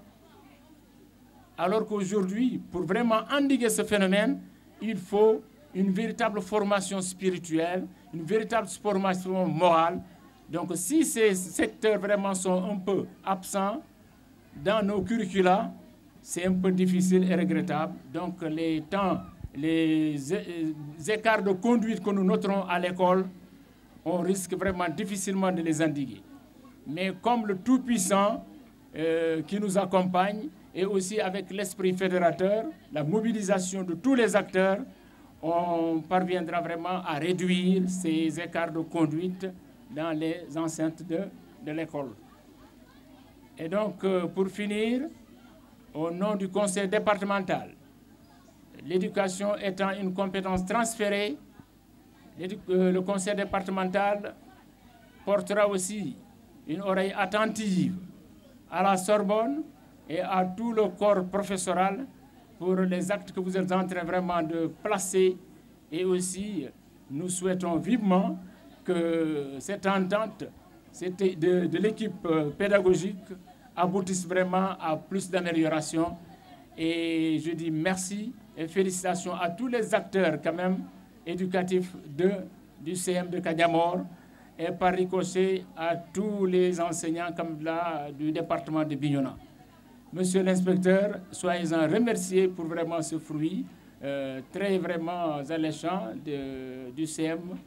Alors qu'aujourd'hui, pour vraiment endiguer ce phénomène, il faut une véritable formation spirituelle, une véritable formation morale. Donc si ces secteurs vraiment sont un peu absents dans nos curricula, c'est un peu difficile et regrettable. Donc les écarts de conduite que nous noterons à l'école, on risque vraiment difficilement de les endiguer. Mais comme le Tout-Puissant qui nous accompagne, et aussi avec l'esprit fédérateur, la mobilisation de tous les acteurs, on parviendra vraiment à réduire ces écarts de conduite dans les enceintes de l'école. Et donc, pour finir, au nom du conseil départemental, l'éducation étant une compétence transférée, le conseil départemental portera aussi une oreille attentive à la Sorbonne et à tout le corps professoral pour les actes que vous êtes en train vraiment de placer. Et aussi, nous souhaitons vivement que cette entente de l'équipe pédagogique aboutisse vraiment à plus d'amélioration. Et je dis merci et félicitations à tous les acteurs quand même éducatifs du CM de Kadiamor et par ricochet à tous les enseignants comme là du département de Bignona. Monsieur l'inspecteur, soyez-en remerciés pour vraiment ce fruit très vraiment alléchant du CM,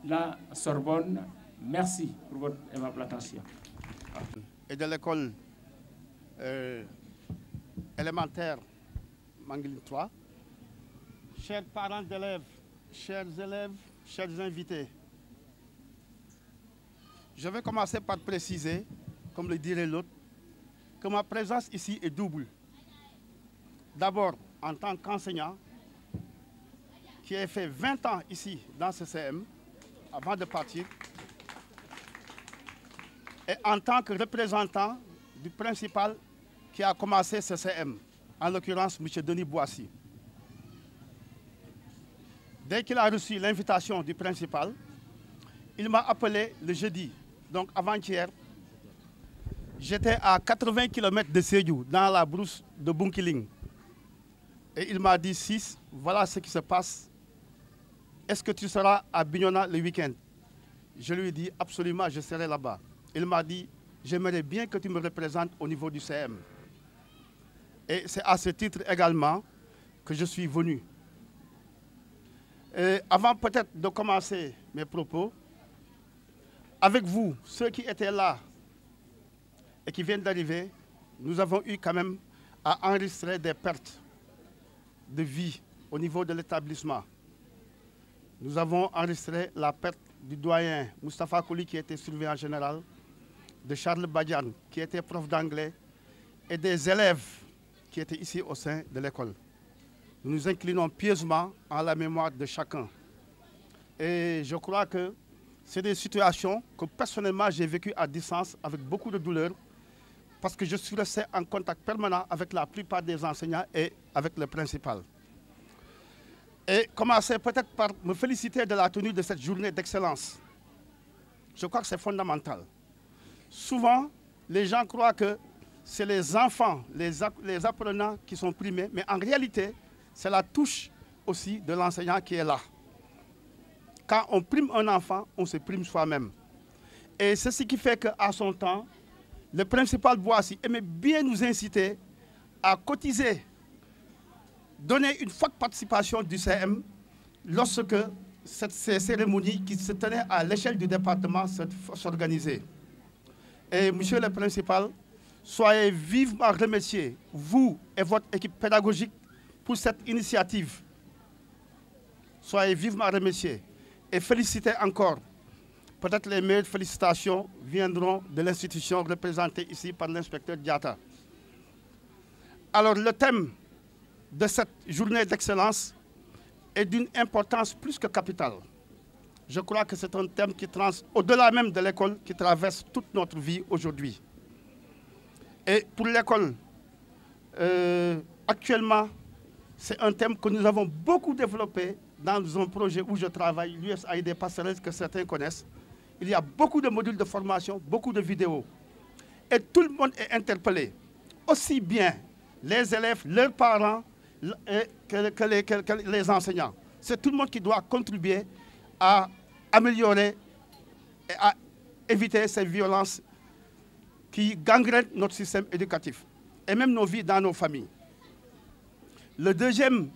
la Sorbonne. Merci pour votre aimable attention. Et de l'école élémentaire Manguiline 3, chers parents d'élèves, chers invités, je vais commencer par préciser, comme le dirait l'autre, que ma présence ici est double. D'abord, en tant qu'enseignant, qui a fait 20 ans ici dans ce CM, avant de partir, et en tant que représentant du principal qui a commencé ce CM, en l'occurrence M. Denis Boissy. Dès qu'il a reçu l'invitation du principal, il m'a appelé le jeudi, donc avant-hier. J'étais à 80 km de Sédhiou, dans la brousse de Bunkiling. Et il m'a dit, Sis, voilà ce qui se passe. Est-ce que tu seras à Bignona le week-end? Je lui ai dit, absolument, je serai là-bas. Il m'a dit, j'aimerais bien que tu me représentes au niveau du CM. Et c'est à ce titre également que je suis venu. Et avant peut-être de commencer mes propos, avec vous, ceux qui étaient là et qui viennent d'arriver, nous avons eu quand même à enregistrer des pertes de vie au niveau de l'établissement. Nous avons enregistré la perte du doyen Moustapha Kouli qui était surveillant général, de Charles Badian qui était prof d'anglais et des élèves qui étaient ici au sein de l'école. Nous nous inclinons pieusement en la mémoire de chacun. Et je crois que c'est des situations que personnellement j'ai vécues à distance avec beaucoup de douleur parce que je suis resté en contact permanent avec la plupart des enseignants et avec le principal. Et commencer peut-être par me féliciter de la tenue de cette journée d'excellence. Je crois que c'est fondamental. Souvent, les gens croient que c'est les enfants, les apprenants qui sont primés, mais en réalité, c'est la touche aussi de l'enseignant qui est là. quand on prime un enfant, on se prime soi-même. Et c'est ce qui fait qu'à son temps, le principal Boissy aimait bien nous inciter à cotiser, donner une forte participation du CM lorsque ces cérémonies qui se tenaient à l'échelle du département s'organisaient. Et monsieur le principal, soyez vivement remerciés, vous et votre équipe pédagogique, pour cette initiative. Soyez vivement remerciés et félicitez encore. Peut-être les meilleures félicitations viendront de l'institution représentée ici par l'inspecteur Diatta. Alors le thème de cette journée d'excellence est d'une importance plus que capitale. Je crois que c'est un thème qui au-delà même de l'école, qui traverse toute notre vie aujourd'hui. Et pour l'école, actuellement, c'est un thème que nous avons beaucoup développé dans un projet où je travaille, l'USAID Passerelle, que certains connaissent. Il y a beaucoup de modules de formation, beaucoup de vidéos. Et tout le monde est interpellé. Aussi bien les élèves, leurs parents, que les enseignants. C'est tout le monde qui doit contribuer à améliorer et à éviter ces violences qui gangrènent notre système éducatif et même nos vies dans nos familles. La deuxième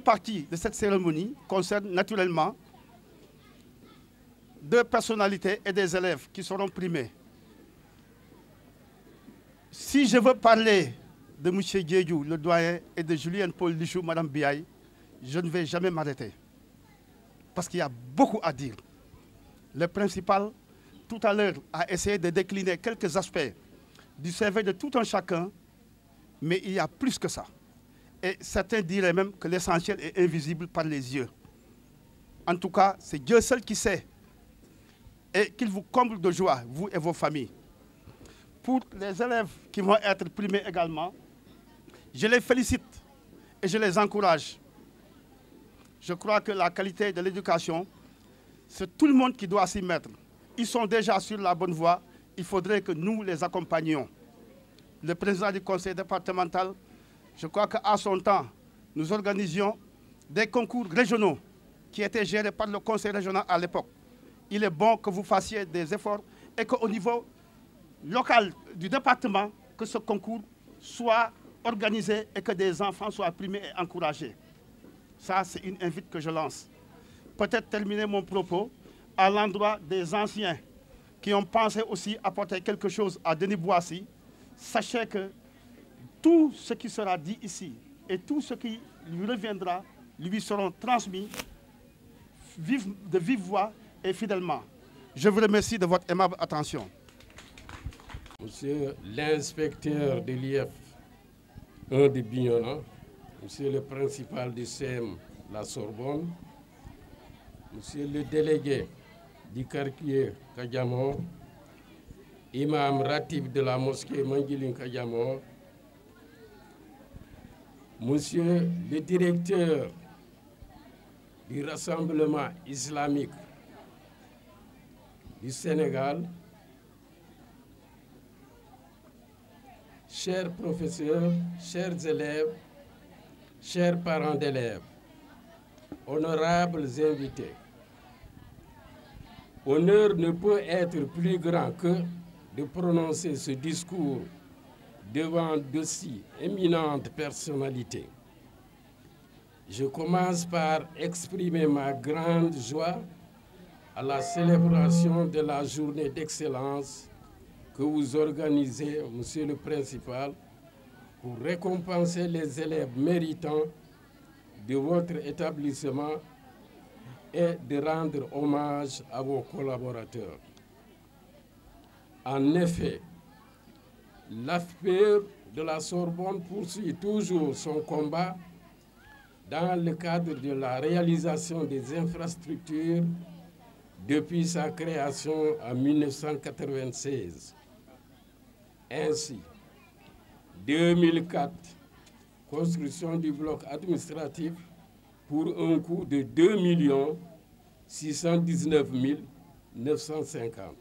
partie de cette cérémonie concerne naturellement deux personnalités et des élèves qui seront primés. Si je veux parler de M. Diédiou, le doyen, et de Julien Paul Lichou, Mme Biaye, je ne vais jamais m'arrêter. Parce qu'il y a beaucoup à dire. Le principal, tout à l'heure, a essayé de décliner quelques aspects du CV de tout un chacun, mais il y a plus que ça. Et certains diraient même que l'essentiel est invisible par les yeux. En tout cas, c'est Dieu seul qui sait. Et qu'il vous comble de joie, vous et vos familles. Pour les élèves qui vont être primés également, je les félicite et je les encourage. Je crois que la qualité de l'éducation, c'est tout le monde qui doit s'y mettre. Ils sont déjà sur la bonne voie, il faudrait que nous les accompagnions. Le président du conseil départemental, je crois qu'à son temps, nous organisions des concours régionaux qui étaient gérés par le conseil régional à l'époque. Il est bon que vous fassiez des efforts et qu'au niveau local du département, que ce concours soit organisé et que des enfants soient primés et encouragés. Ça, c'est une invite que je lance. Peut-être terminer mon propos à l'endroit des anciens qui ont pensé aussi apporter quelque chose à Denis Boissy. Sachez que tout ce qui sera dit ici et tout ce qui lui reviendra lui seront transmis de vive voix et fidèlement. Je vous remercie de votre aimable attention. Monsieur l'inspecteur de l'IF 1 de Bignona, monsieur le principal du CM La Sorbonne, monsieur le délégué du quartier Kadiamor, imam ratib de la mosquée Manguilin Kadiamor, monsieur le directeur du Rassemblement islamique du Sénégal, chers professeurs, chers élèves, chers parents d'élèves, honorables invités, honneur ne peut être plus grand que de prononcer ce discours devant d'aussi éminentes personnalités. Je commence par exprimer ma grande joie à la célébration de la journée d'excellence que vous organisez, monsieur le principal, pour récompenser les élèves méritants de votre établissement et de rendre hommage à vos collaborateurs. En effet, l'AFPE de la Sorbonne poursuit toujours son combat dans le cadre de la réalisation des infrastructures depuis sa création en 1996. Ainsi, 2004, construction du bloc administratif pour un coût de 2 619 950.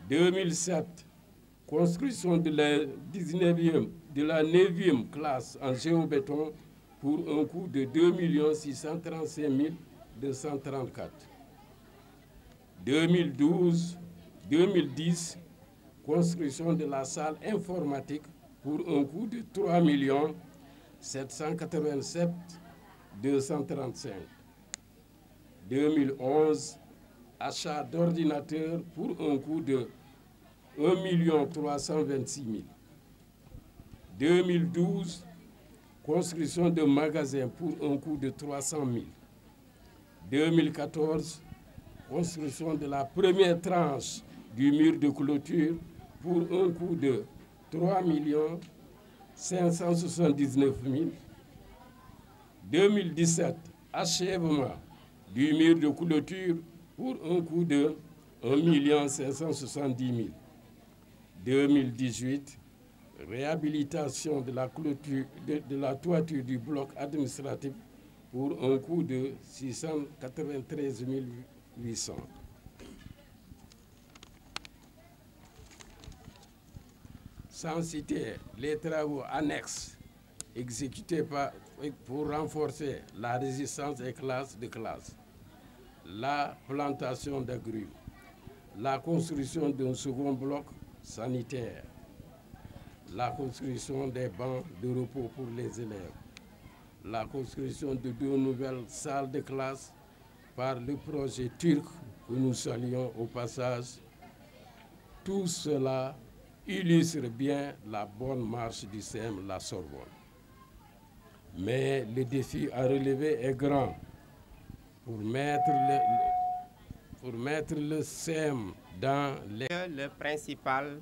2007, construction de la 9e classe en géobéton pour un coût de 2 635 234. 2012-2010, construction de la salle informatique pour un coût de 3 787 235. 2011, achat d'ordinateurs pour un coût de 1 326 000. 2012, construction de magasins pour un coût de 300 000. 2014, construction de la première tranche du mur de clôture pour un coût de 3 579 000. 2017, achèvement du mur de clôture pour un coût de 1 570 000. 2018, réhabilitation de la clôture de la toiture du bloc administratif pour un coût de 693 800. Sans citer les travaux annexes exécutés pour renforcer la résistance des classes de classe, la plantation d'agrumes, la construction d'un second bloc sanitaire, la construction des bancs de repos pour les élèves, la construction de 2 nouvelles salles de classe par le projet turc que nous saluons au passage. Tout cela illustre bien la bonne marche du CEM La Sorbonne. Mais le défi à relever est grand pour mettre le CEM dans les... Le principal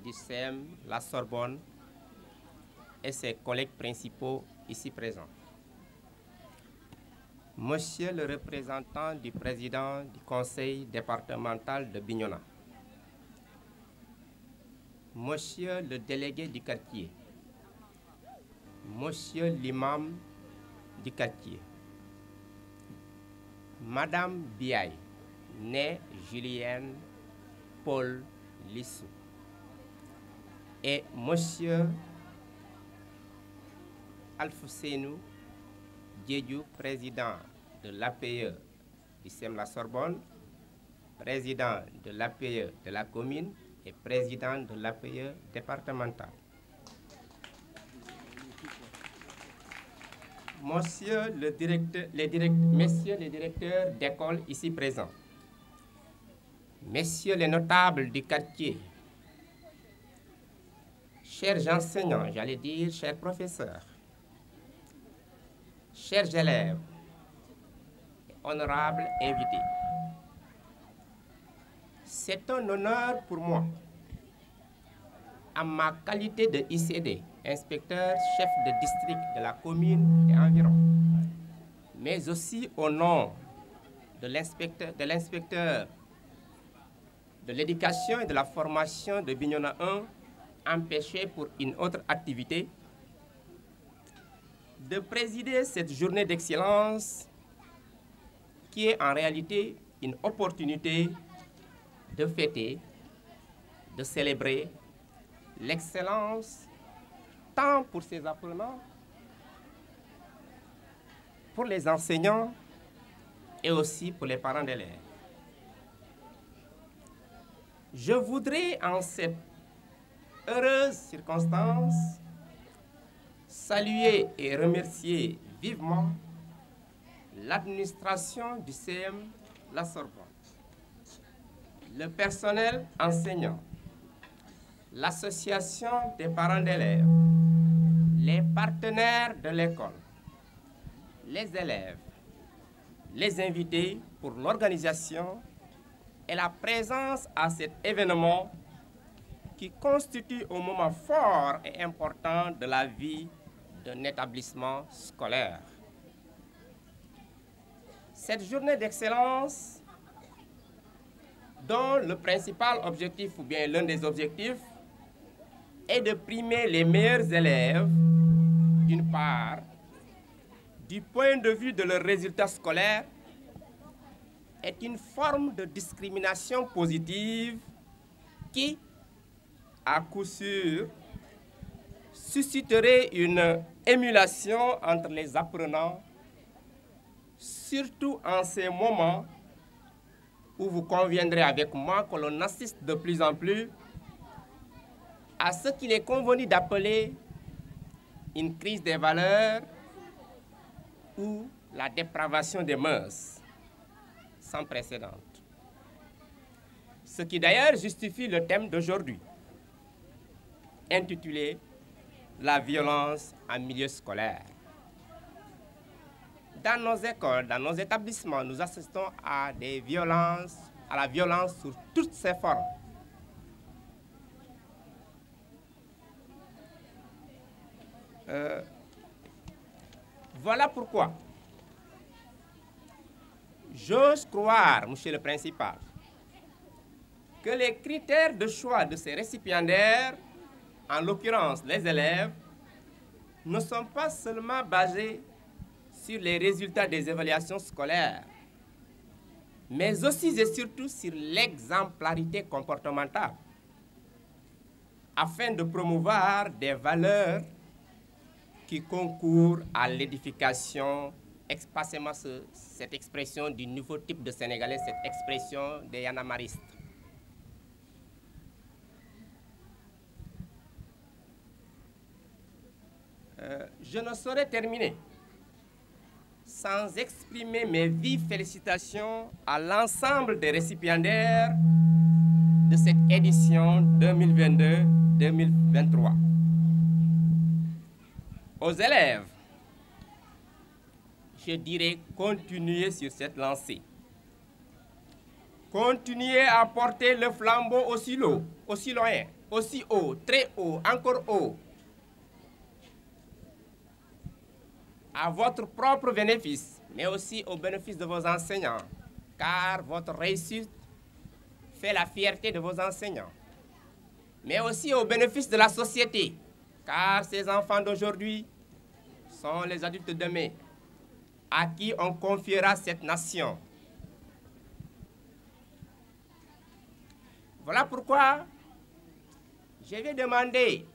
du CEM La Sorbonne et ses collègues principaux ici présents. Monsieur le représentant du président du conseil départemental de Bignona, Monsieur le délégué du quartier, Monsieur l'imam du quartier, Madame Biaye, née Julienne Paul Lissou, et Monsieur Alfousseinou Diédiou, président de l'APE du CEM La Sorbonne, président de l'APE de la commune et président de l'APE départemental. Messieurs les directeurs d'école ici présents, messieurs les notables du quartier, chers enseignants, j'allais dire chers professeurs, chers élèves, honorables invités, c'est un honneur pour moi, en ma qualité de ICD, inspecteur chef de district de la commune et environ, mais aussi au nom de l'inspecteur de l'éducation et de la formation de Bignona 1, empêché pour une autre activité, de présider cette journée d'excellence qui est en réalité une opportunité de fêter, de célébrer l'excellence tant pour ses apprenants, pour les enseignants et aussi pour les parents d'élèves. Je voudrais en cette heureuse circonstance saluer et remercier vivement l'administration du CEM La Sorbonne, le personnel enseignant, l'association des parents d'élèves, les partenaires de l'école, les élèves, les invités pour l'organisation et la présence à cet événement qui constitue un moment fort et important de la vie d'un établissement scolaire. Cette journée d'excellence, dont le principal objectif, ou bien l'un des objectifs, est de primer les meilleurs élèves, d'une part, du point de vue de leurs résultats scolaires, est une forme de discrimination positive qui, à coup sûr, susciterait une émulation entre les apprenants, surtout en ces moments où vous conviendrez avec moi que l'on assiste de plus en plus à ce qu'il est convenu d'appeler une crise des valeurs ou la dépravation des mœurs sans précédent. Ce qui d'ailleurs justifie le thème d'aujourd'hui, intitulé « La violence en milieu scolaire ». Dans nos écoles, dans nos établissements, nous assistons à des violences, à la violence sous toutes ses formes. Voilà pourquoi j'ose croire, monsieur le principal, que les critères de choix de ces récipiendaires, en l'occurrence les élèves, ne sont pas seulement basés sur les résultats des évaluations scolaires, mais aussi et surtout sur l'exemplarité comportementale, afin de promouvoir des valeurs qui concourent à l'édification, passez-moi cette expression du nouveau type de Sénégalais, cette expression des yanamaristes. Je ne saurais terminer sans exprimer mes vives félicitations à l'ensemble des récipiendaires de cette édition 2022-2023. Aux élèves, je dirais continuez sur cette lancée. Continuez à porter le flambeau aussi loin, aussi haut, très haut, encore haut, à votre propre bénéfice, mais aussi au bénéfice de vos enseignants, car votre réussite fait la fierté de vos enseignants, mais aussi au bénéfice de la société, car ces enfants d'aujourd'hui sont les adultes de demain, à qui on confiera cette nation. Voilà pourquoi je vais demander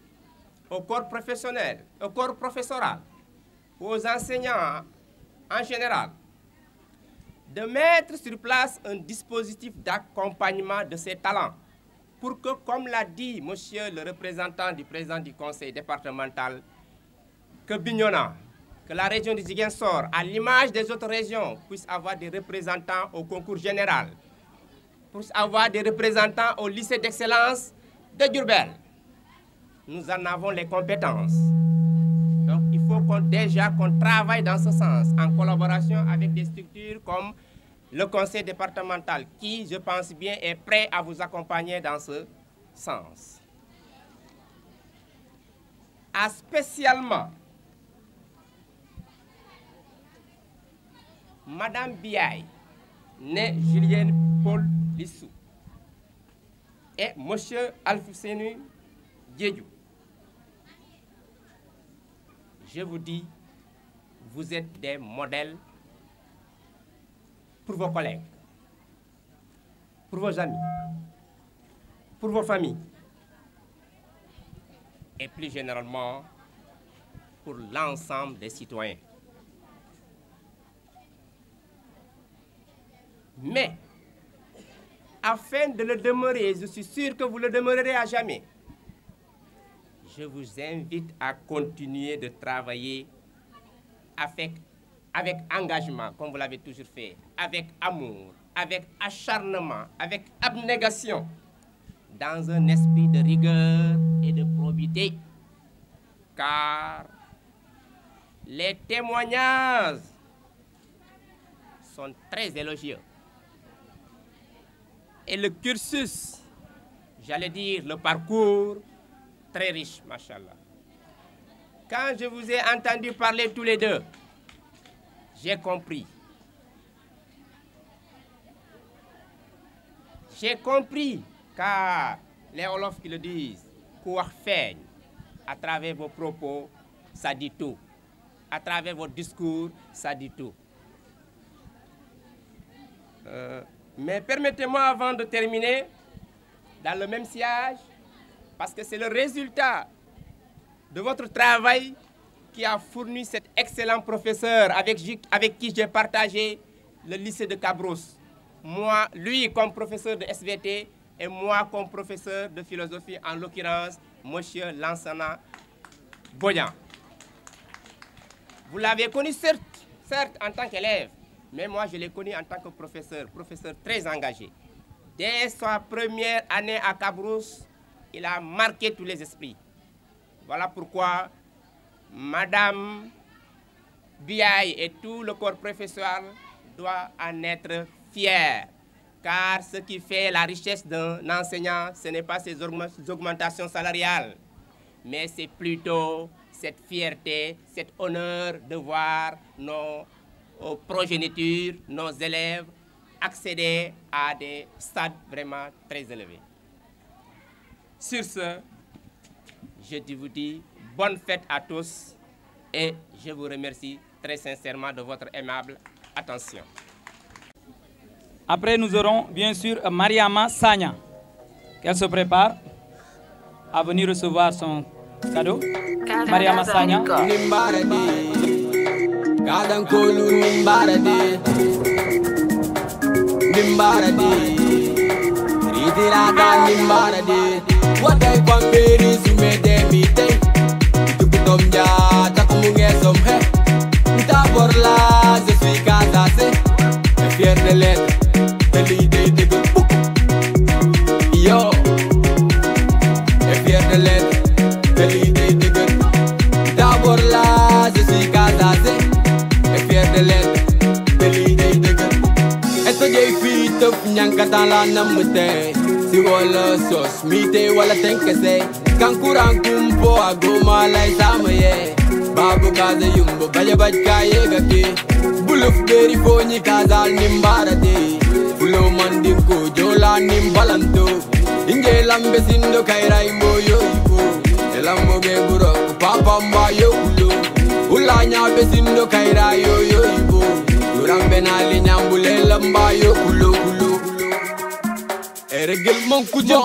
au corps professionnel, au corps professoral, aux enseignants en général, de mettre sur place un dispositif d'accompagnement de ces talents pour que, comme l'a dit monsieur le représentant du président du conseil départemental, que Bignona, que la région de Ziguinchor, à l'image des autres régions, puisse avoir des représentants au concours général, puisse avoir des représentants au lycée d'excellence de Diourbel. Nous en avons les compétences. Donc, il faut qu'on travaille dans ce sens, en collaboration avec des structures comme le conseil départemental, qui, je pense bien, est prêt à vous accompagner dans ce sens. Spécialement, Madame Biaye, née Julienne Paul Lissou, et Monsieur Alfousseni Diédiou. Je vous dis, vous êtes des modèles pour vos collègues, pour vos amis, pour vos familles, et plus généralement pour l'ensemble des citoyens. Mais, afin de le demeurer, je suis sûr que vous le demeurerez à jamais, je vous invite à continuer de travailler avec engagement, comme vous l'avez toujours fait, avec amour, avec acharnement, avec abnégation, dans un esprit de rigueur et de probité, car les témoignages sont très élogieux. Et le cursus, j'allais dire le parcours, très riche, machallah. Quand je vous ai entendu parler tous les deux, j'ai compris. J'ai compris, car les Olofs qui le disent, quoi faire à travers vos propos, ça dit tout. À travers votre discours, ça dit tout. Mais permettez-moi, avant de terminer, dans le même sillage, parce que c'est le résultat de votre travail qui a fourni cet excellent professeur avec qui j'ai partagé le lycée de Cabrousse. Moi, lui comme professeur de SVT et moi comme professeur de philosophie, en l'occurrence, monsieur Lansana Boyan. Vous l'avez connu certes en tant qu'élève, mais moi je l'ai connu en tant que professeur très engagé. Dès sa première année à Cabrousse, il a marqué tous les esprits. Voilà pourquoi Madame Biaye et tout le corps professoral doivent en être fiers. Car ce qui fait la richesse d'un enseignant, ce n'est pas ses augmentations salariales, mais c'est plutôt cette fierté, cet honneur de voir nos progénitures, nos élèves accéder à des stades vraiment très élevés. Sur ce, je vous dis bonne fête à tous et je vous remercie très sincèrement de votre aimable attention. Après, nous aurons bien sûr Mariama Sagna, qu'elle se prépare à venir recevoir son cadeau. Mariama Sagna. Fier de l'être, de l'idée de yo, et fier de l'être, de l'idée de d'abord là, je suis casé, et fier de l'être, de l'idée de est-ce que j'ai fait top nyanka dans la namute, si wala sauce, mite wala tenkese, kankuran kumpo agoma lai samaye, babu kaza yumbo baya bajkaye gake. Buluf beri foni kazal nimbarade Fulo mandinko jola nimbalanto Inge lambe sindo kaira imbo yo ibo Elambo ge buro papa mba yo ulo Ula nyabe sindo kaira yo ibo Yurambe nali nyambule lamba yo ulo Eregel mon kujo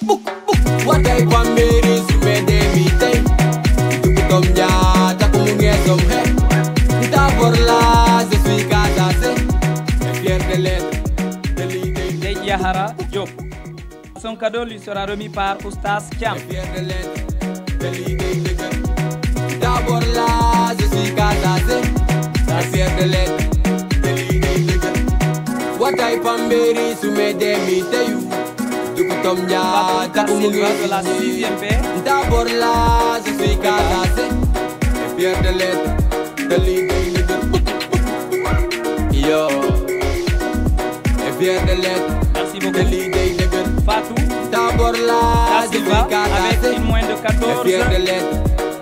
Buk Waday kwa meri sumede mitay Tom ya ta comungesom he D'abord là je suis casé et fier de l'être de l'idée de Yahara Diop. Son cadeau lui sera remis par Oustaz Thiam. Fier de l'être de l'idée d'abord là je suis casé et fier de l'être de l'idée Watay pamberi sumede miteyu Tom ya ta comungesom de la 6e paix. D'abord là je suis casé et fier de l'être de l'idée yo et fier de l'être. Merci beaucoup Fatou D'abord là je suis casé avec une moyenne de 14 et fier de l'être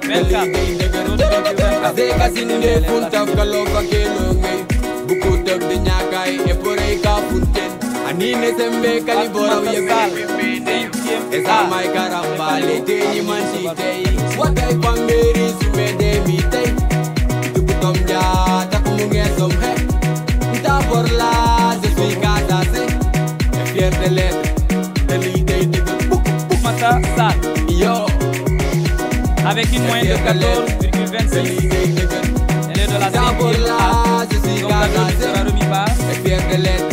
24 Ase kasinde punta kaloka kelonge Buku tok de nyakay e pore ka punten Anine sembe kalibora uyebe Esa mai karamba lete ni manchite Watay pamberi sumede mitay Tukutom ya takumungesom he D'abord là je suis casé et fier de l'être de l'idée de Mata Sal yo avec une moyenne de 14,26. Elle est de la 5e A. Son cadeau lui sera remis par et fier de l'être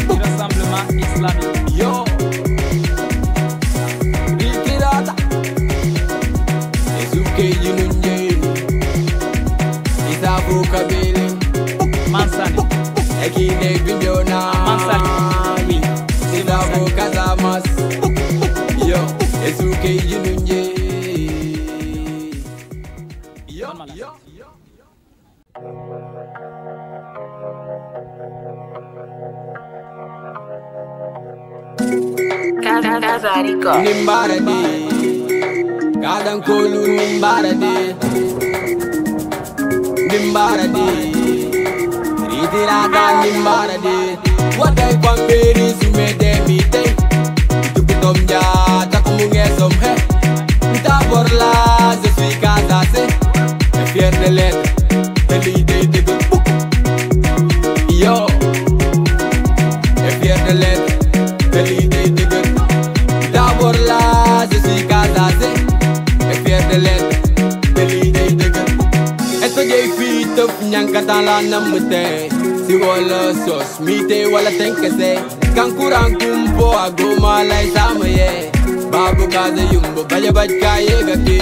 du Rassemblement Islamique. yo Rikirata Ezuke yinunye Isabu kabele Mansani Ekine binyona Mansani Isabu kazamas yo Ezuke yinunye yo Nimbarade Kadan kolu nimbarade Nimbarade Ritirada nimbarade Watay pamberi sumede mitay Tukutom ya takumungesom he D'abord là je suis casé et fier de l'être de l'idée de yo et fier de l'être de l'idée de d'abord là je suis casé temps la namute. Si wala sos, mite wala tenkese. Kankuran kumpo agoma lai samaye. Babu kaza yumbo baya bajka yegake.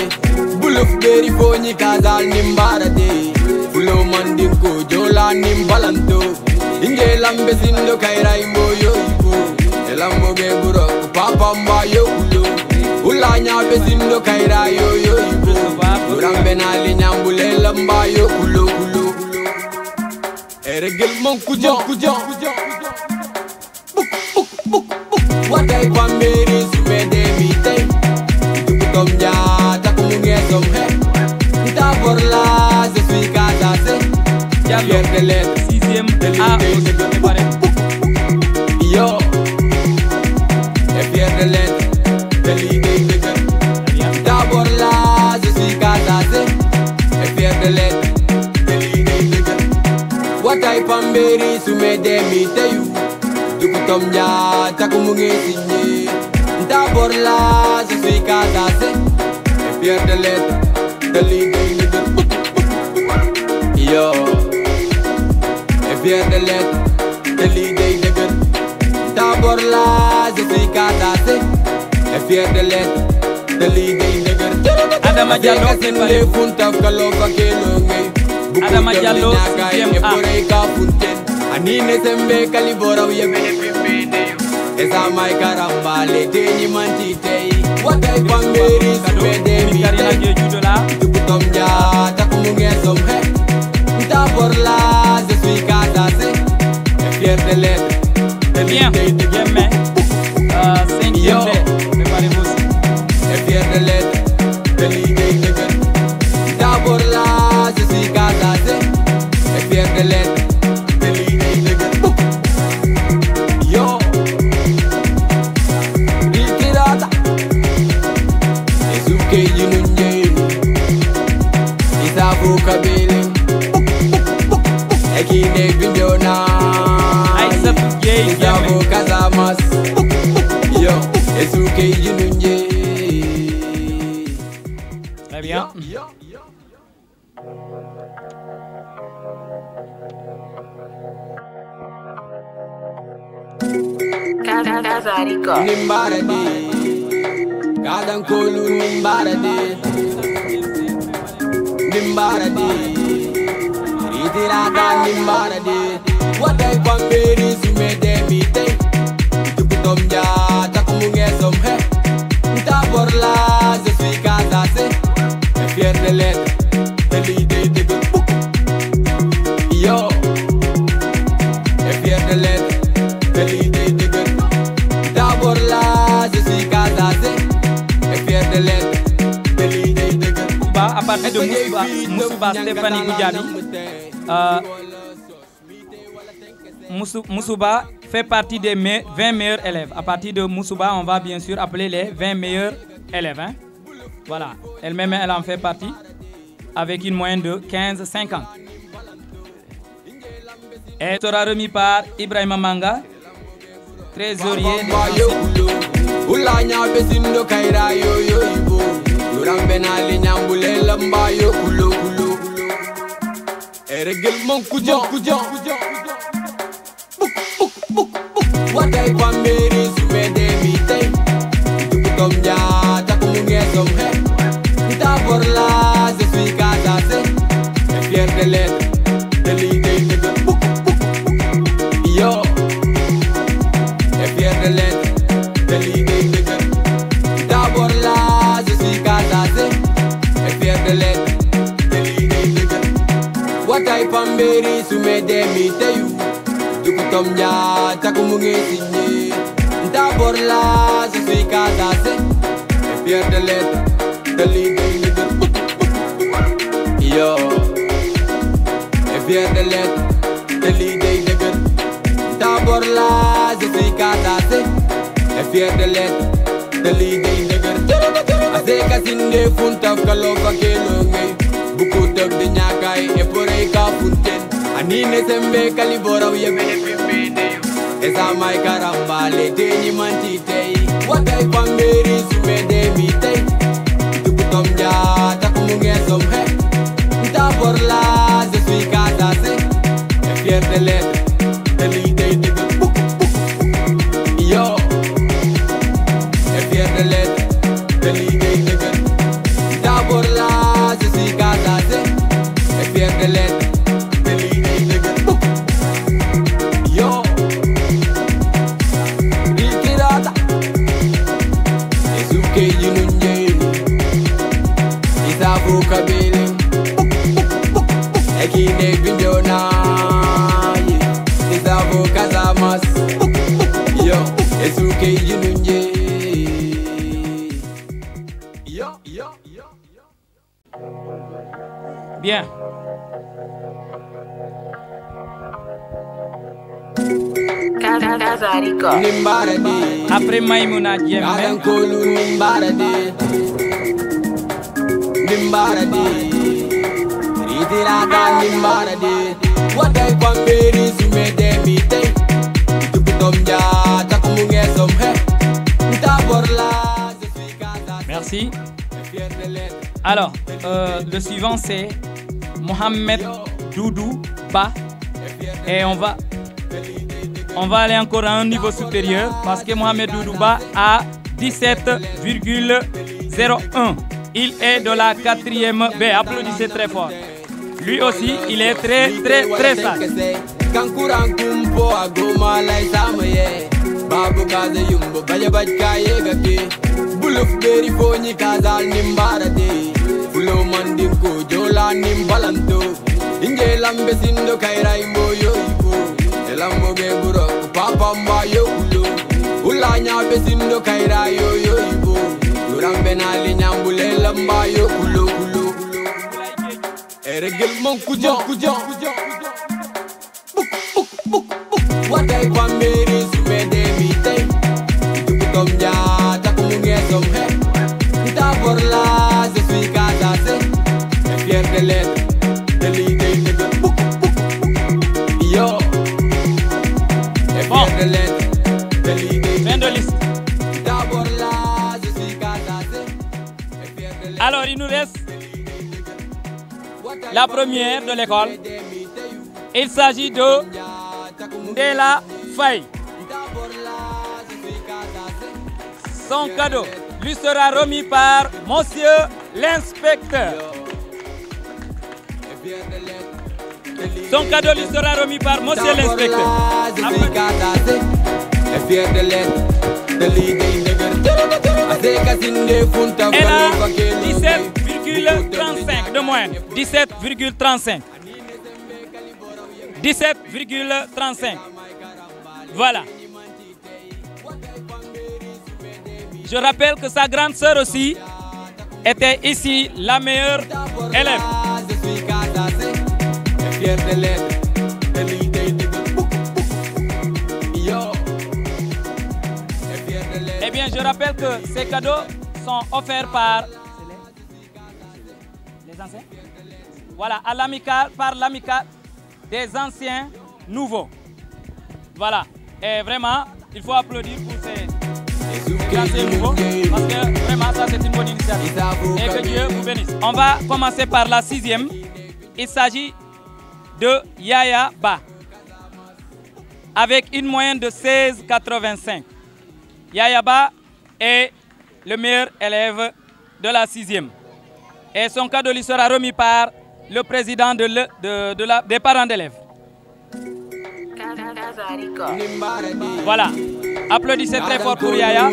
Buluf beri fonyi kazal nimbarade. Fulo mandinko jola nimbalanto. Inge lambe sindo kaira imbo yo ibo. Elambo ge buro papa mba yo kulo. Ulanya be sindo kaira yo yo ibo. Urambe nali nyambule lamba yo kulo kulo. Eregel mon kujo kujo. What I want me is to make them eat. Tom ya ta kumunge som he. Ta borla je suis casé. Fier de l'être. 6e A préparé. Yo. Et fier de l'être. De l'idée de gueule. Ta borla je suis casé. Et fier de l'être. De l'idée de gueule. What I want me is to make them eat. Tom ya ta kumunge signé. D'abord là, je suis casé. Et fier de l'être, de l'idée de yo. Et fier de l'être, de l'idée de d'abord là, je suis casé. Et fier de l'être, de l'idée de Adama Diallo, c'est pas les Adama Diallo, 6e A. Anine sembe kalibora uye bene pimpene. Esa mai karamba le teni mantitei. What I want me is to make them eat. Tom ya ta kumunge som he. Ta por la je suis casé. Et fier de l'être. Bien, bien mais 5e B, préparez-vous aussi. Et fier de l'être. De l'idée de gueule. Ta por la je suis casé. Et fier de l'être. Kabili Ekine Binyona Aïssa Gay Yabo Kazamas Yo Esuke Yinunye. Très bien. Nimbarade Kadan Kolu Nimbarade Nimbarade Itirada Nimbarade. What I want me is to make them eat. Tom ya ta kumunge som he. Ta por la je suis casé. Et fier de l'être. De l'idée de gueule. Yo. Et fier de l'être. De l'idée de gueule. Ta por la je suis casé. Et fier de l'être. De l'idée de gueule. À partir de Moussouba Stéphanie Goudiaby, Moussouba fait partie des 20 meilleurs élèves. À partir de Moussouba, on va bien sûr appeler les 20 meilleurs élèves. Hein? Voilà, elle-même, elle en fait partie avec une moyenne de 15,50. Elle sera remis par Ibrahima Manga, trésorier Rambenali nyambule lamba yo kulo kulo. Eregel mon kujo kujo. What I want me is to make them eat. Tom ya ta kumunge som he. Ta por la je suis casé. Et fier de l'être. De l'idée de gueule. Yo. Et fier de l'être. De l'idée de gueule. Ta por la je suis casé. Et fier de l'être. De l'idée de gueule. What I want me is to make them eat. Tom ya ta kumunge signé. Ta por la je suis casé. Et fier de l'être. De l'idée de gueule. Yo. Et fier de l'être. De l'idée de gueule. Ta por la je suis casé. Et fier de l'être. De l'idée de gueule. Aseka sinde funta kaloka kelonge. Buku tok de nyakay e pore ka funten. Anine sembe kalibora uye bene pimpene. Esa mai karamba le teni mantitei. What I want me is to make them eat. Tom ya ta kumunge som he. Ta por la je suis casé. de l'idée de gueule. D'abord là, je suis casé et fier de l'être. De l'idée de gueule. Yo, Rikirata. Et souke yinunye. Isabu kabili. Et qui n'est bignona. Isabu kazamas. Yo, et souke yinunye. Bien. Après Maïmouna Diembe. Merci. Alors, le suivant c'est Mohamed Doudou Ba. Et on va aller encore à un niveau supérieur parce que Mohamed Doudou Ba a 17,01. Il est de la 4e B. Applaudissez très fort. Lui aussi, il est très sage. Buluf beri foni kazal nimbarade Fulo mandinko jola nimbalanto Inge lambe sindo kairai moyo ibo Elambo geburo papa mbayo ulo Ulanya besindo kairai yo ibo Durambe nali nyambule lambayo ulo Eregel mon kujo Buk Waday pamberi sumede mitay Tom ya D'abord là, je suis casé et fier de l'être, de l'idée de gueule. Yo, et fier de l'être, de l'idée de gueule. D'abord là, je suis casé et fier de l'être. Alors, il nous reste la première de l'école. Il s'agit de Ndela Faye. Son cadeau lui sera remis par Monsieur l'inspecteur. Son cadeau lui sera remis par Monsieur l'inspecteur. Elle a 17,35 de moyenne. 17,35. 17,35. Voilà. Je rappelle que sa grande sœur aussi était ici la meilleure élève. Eh bien, je rappelle que ces cadeaux sont offerts par les anciens. Voilà, à l'amicale, par l'amicale des anciens nouveaux. Voilà. Et vraiment, il faut applaudir pour ces nouveau, parce que vraiment ça c'est une bonne initiative et que Dieu vous bénisse. On va commencer par la 6e. Il s'agit de Yaya Ba avec une moyenne de 16,85. Yaya Ba est le meilleur élève de la 6e et son cadeau lui sera remis par le président des parents d'élèves. Voilà. Applaudissez très fort pour Yaya.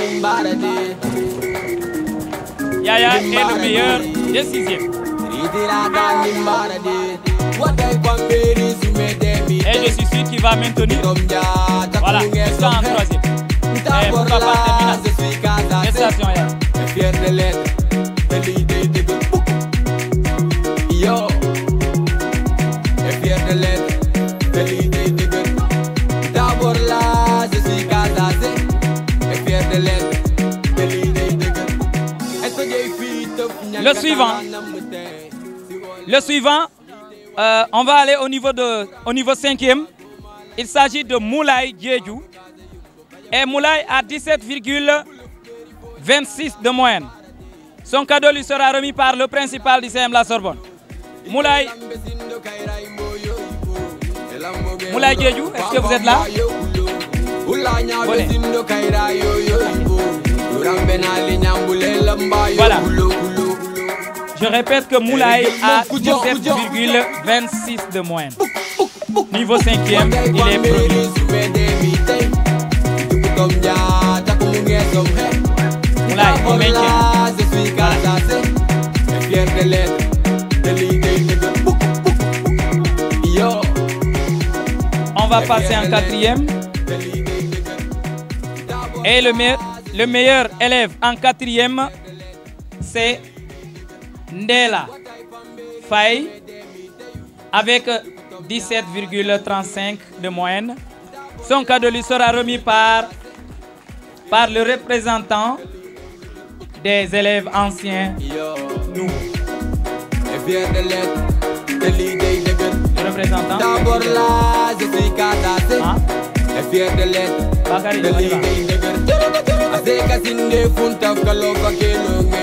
Yaya est le meilleur des 6e. Et je suis sûr qu'il va maintenir. Voilà, jusqu'en 3e. Et pourquoi pas termination. Félicitations, Yaya. Yo, et fier de l'être, de l'idée de gueule. D'abord là, je suis casé, et fier de l'être, de l'idée de gueule. Le suivant, on va aller au niveau 5e. Il s'agit de Moulay Djedjou. Et Moulay a 17,26 de moyenne. Son cadeau lui sera remis par le principal du CM La Sorbonne. Moulay Djedjou, est-ce que vous êtes là? Venez. Je répète que Moulay a 17,26 de moyenne. Niveau 5e, il est premier. Moulay, au maintien. On va passer en 4e. Et le meilleur élève en 4e, c'est Ndela Faye avec 17,35 de moyenne. Son cadeau lui sera remis par le représentant des élèves anciens, nous. Le représentant. D'abord là, je suis Kadassé. Et fier de l'être. Bakary, on y va. Azeka sinde funta kaloka kelonge.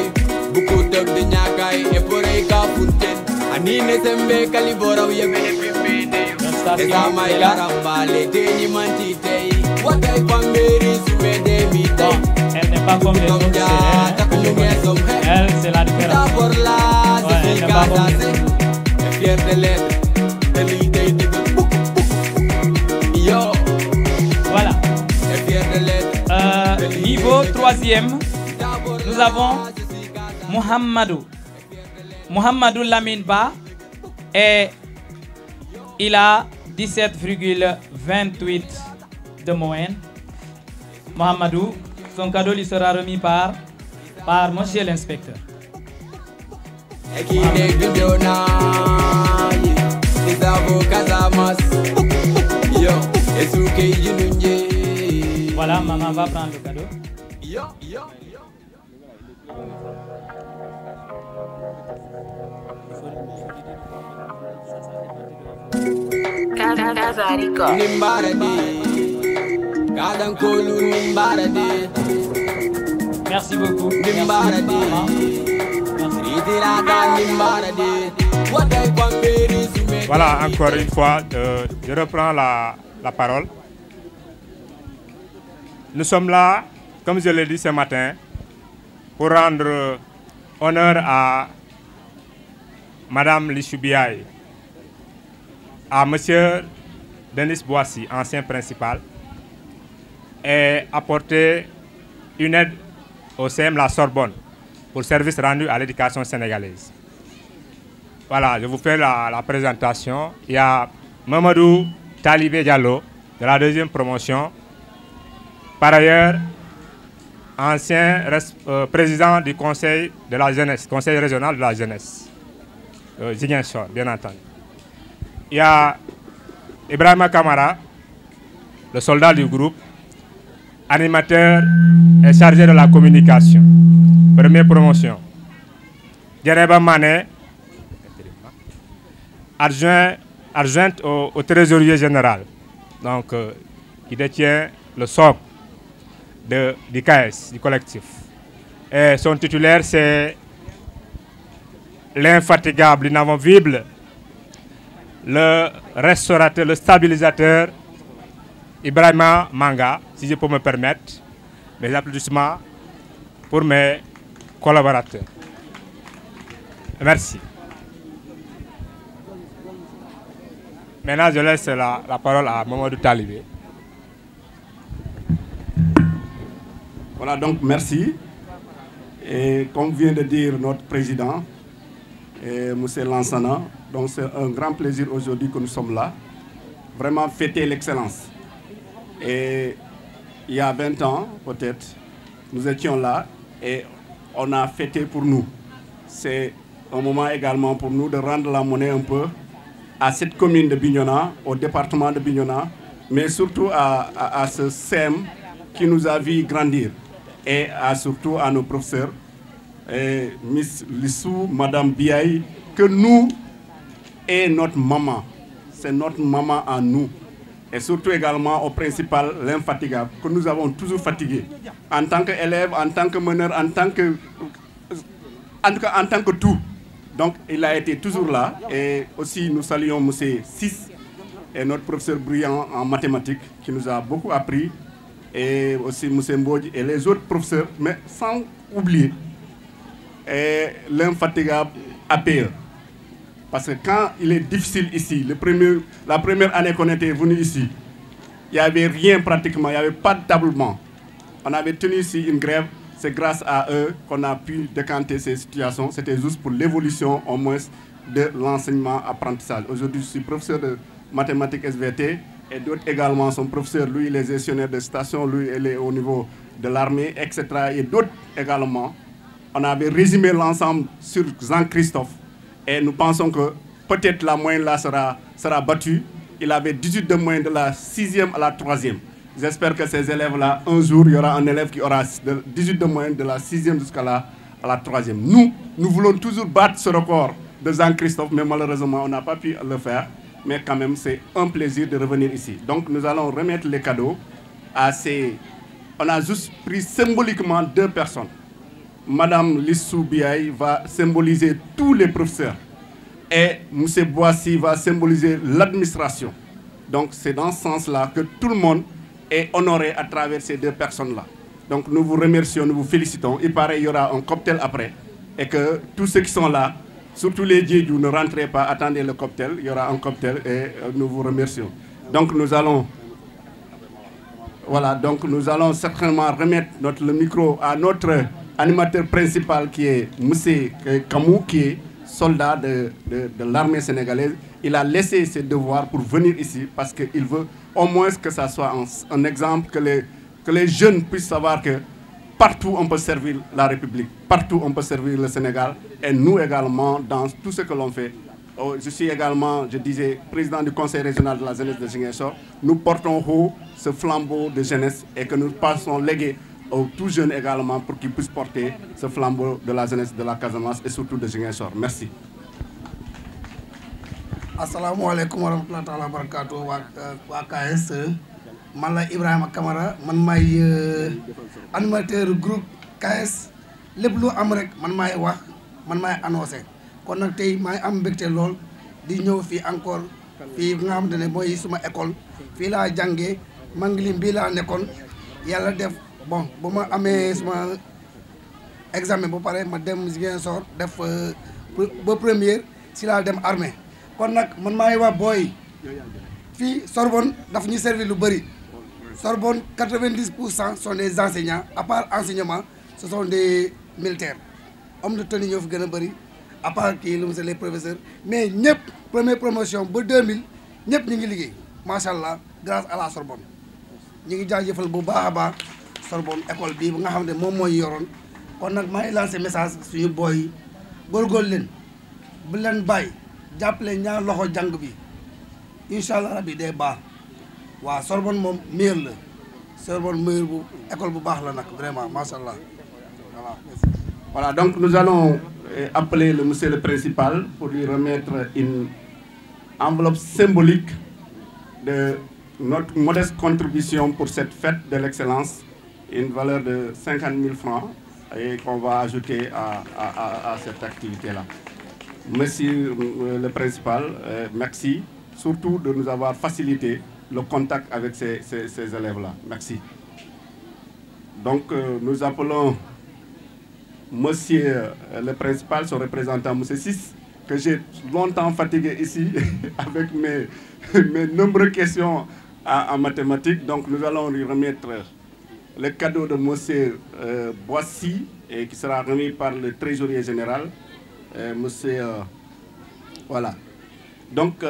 Buku tab de nyakay e porey ka funten. Anine sembe kalibora uye mele pimpene. Esa mai karambale teni mantitei. Watay pamberi sumede mitei. Elle n'est pas comme les autres, elle, c'est la différence. D'abord là, je suis Kadassé. Et fier de l'être. Voilà. Niveau 3e, nous avons Mohamedou Lamine Ba et il a 17,28 de moyenne. Mohamedou, son cadeau lui sera remis par monsieur l'inspecteur. Voilà, maman va prendre le cadeau. Merci beaucoup. Merci, maman. Voilà, encore une fois, je reprends la parole. Nous sommes là, comme je l'ai dit ce matin, pour rendre honneur à Madame Lichoubiaï, à Monsieur Denis Boissy, ancien principal, et apporter une aide au CM La Sorbonne pour service rendu à l'éducation sénégalaise. Voilà, je vous fais la présentation. Il y a Mamadou Talibé Diallo, de la 2e promotion. Par ailleurs, ancien président du conseil de la jeunesse, conseil régional de la jeunesse, Ziguinchor, bien entendu. Il y a Ibrahima Kamara, le soldat du groupe, animateur et chargé de la communication, 1e promotion. Djereba Mané, adjointe au trésorier général, donc qui détient le socle du KS, du collectif. Et son titulaire, c'est l'infatigable, l'inamovible, le restaurateur, le stabilisateur, Ibrahima Manga, si je peux me permettre. Mes applaudissements pour mes collaborateurs. Merci. Maintenant, je laisse la parole à Mamadou Talibé. Voilà, donc merci. Et comme vient de dire notre président, M. Lansana, donc c'est un grand plaisir aujourd'hui que nous sommes là. Vraiment fêter l'excellence. Et il y a 20 ans, peut-être, nous étions là et on a fêté pour nous. C'est un moment également pour nous de rendre la monnaie un peu à cette commune de Bignona, au département de Bignona, mais surtout à ce CEM qui nous a vu grandir. Et surtout à nos professeurs, Miss Lissou, Madame Biaï, que nous et notre maman. C'est notre maman à nous. Et surtout également au principal, l'infatigable, que nous avons toujours fatigué. En tant qu'élève, en tant que meneur, en tant que tout. Donc il a été toujours là. Et aussi nous saluons M. Sis et notre professeur brillant en mathématiques qui nous a beaucoup appris. Et aussi M. Mbodj et les autres professeurs, mais sans oublier est l'infatigable APE. Parce que quand il est difficile ici, la première année qu'on était venu ici, il n'y avait rien pratiquement, il n'y avait pas de tablement. On avait tenu ici une grève, c'est grâce à eux qu'on a pu décanter ces situations. C'était juste pour l'évolution au moins de l'enseignement-apprentissage. Aujourd'hui, je suis professeur de mathématiques SVT et d'autres également sont professeurs. Lui, il est gestionnaire de station, lui, il est au niveau de l'armée, etc. Et d'autres également. On avait résumé l'ensemble sur Jean-Christophe et nous pensons que peut-être la moyenne là sera battue. Il avait 18 de moyenne de la 6e à la 3e. J'espère que ces élèves-là, un jour, il y aura un élève qui aura 18 de moyenne de la 6e jusqu'à la 3e. Nous voulons toujours battre ce record de Jean-Christophe, mais malheureusement, on n'a pas pu le faire. Mais quand même, c'est un plaisir de revenir ici. Donc, nous allons remettre les cadeaux à ces... On a juste pris symboliquement 2 personnes. Madame Lissou Biaye va symboliser tous les professeurs. Et M. Boissy va symboliser l'administration. Donc, c'est dans ce sens-là que tout le monde est honoré à travers ces 2 personnes-là. Donc, nous vous remercions, nous vous félicitons. Il paraît qu'il y aura un cocktail après. Et que tous ceux qui sont là, surtout les Djedjou, ne rentrez pas, attendez le cocktail. Il y aura un cocktail et nous vous remercions. Donc, nous allons... Voilà, donc nous allons certainement remettre le micro à notre animateur principal qui est Moussé Kamou, qui est soldat de l'armée sénégalaise. Il a laissé ses devoirs pour venir ici parce qu'il veut au moins que ça soit un exemple, que les jeunes puissent savoir que partout on peut servir la République, partout on peut servir le Sénégal et nous également dans tout ce que l'on fait. Je suis également, je disais, président du conseil régional de la jeunesse de Ziguinchor. Nous portons haut ce flambeau de jeunesse et que nous passons léguer aux tout jeunes également pour qu'ils puissent porter ce flambeau de la jeunesse de la Casamance et surtout de Ziguinchor. Merci. Assalamu alaikum wa rahmatullahi wa barakatuh wa KS. Man la Ibrahima Kamara, man may animateur groupe KS. Lepp lu am rek man may wax, man may annoncer. Kon nak tay may am mbégte lool di ñëw fii encore fii nga xamante ne mooy suma école fii laa jàngee Mangilim bii laa nekkoon yàlla def bon bu ma amee suma examen ba pare ma dem Ziguinchor def ba première si laa dem armée kon nag man maa ngi wax booy fii Sorbonne daf ñu servir lu bëri Sorbonne 90% sont des enseignants à part enseignement ce sont des militaires hommes de tenue ñoo fi gën a bëri à part kii lu mu les professeurs mais ñëpp première promotion ba 2000 ñëpp ñu ngi liggéey macha allah grâce à la Sorbonne ñu ngi jaajëfal bu baax a baax Sorbonne école bii bu nga xam ne moom mooy yoroon kon nag maa ngi lancé message suñu booy yi góorgóorlu leen bu leen bàyyi jàppale ñaar loxo jàng bi incha allah rabi day baax waaw Sorbonne moom meilleur la Sorbonne meilleur bu école bu baax la nag vraiment macha allah voilà. Voilà, donc nous allons appeler le monsieur le principal pour lui remettre une enveloppe symbolique de notre modeste contribution pour cette fête de l'excellence, une valeur de 50 000 francs et qu'on va ajouter à cette activité-là. Monsieur le principal, merci surtout de nous avoir facilité le contact avec ces élèves-là. Merci. Donc nous appelons Monsieur le principal, son représentant, Monsieur 6, que j'ai longtemps fatigué ici avec mes nombreuses questions en mathématiques. Donc nous allons lui remettre le cadeau de Monsieur Boissy, et qui sera remis par le trésorier général. Monsieur, voilà. Donc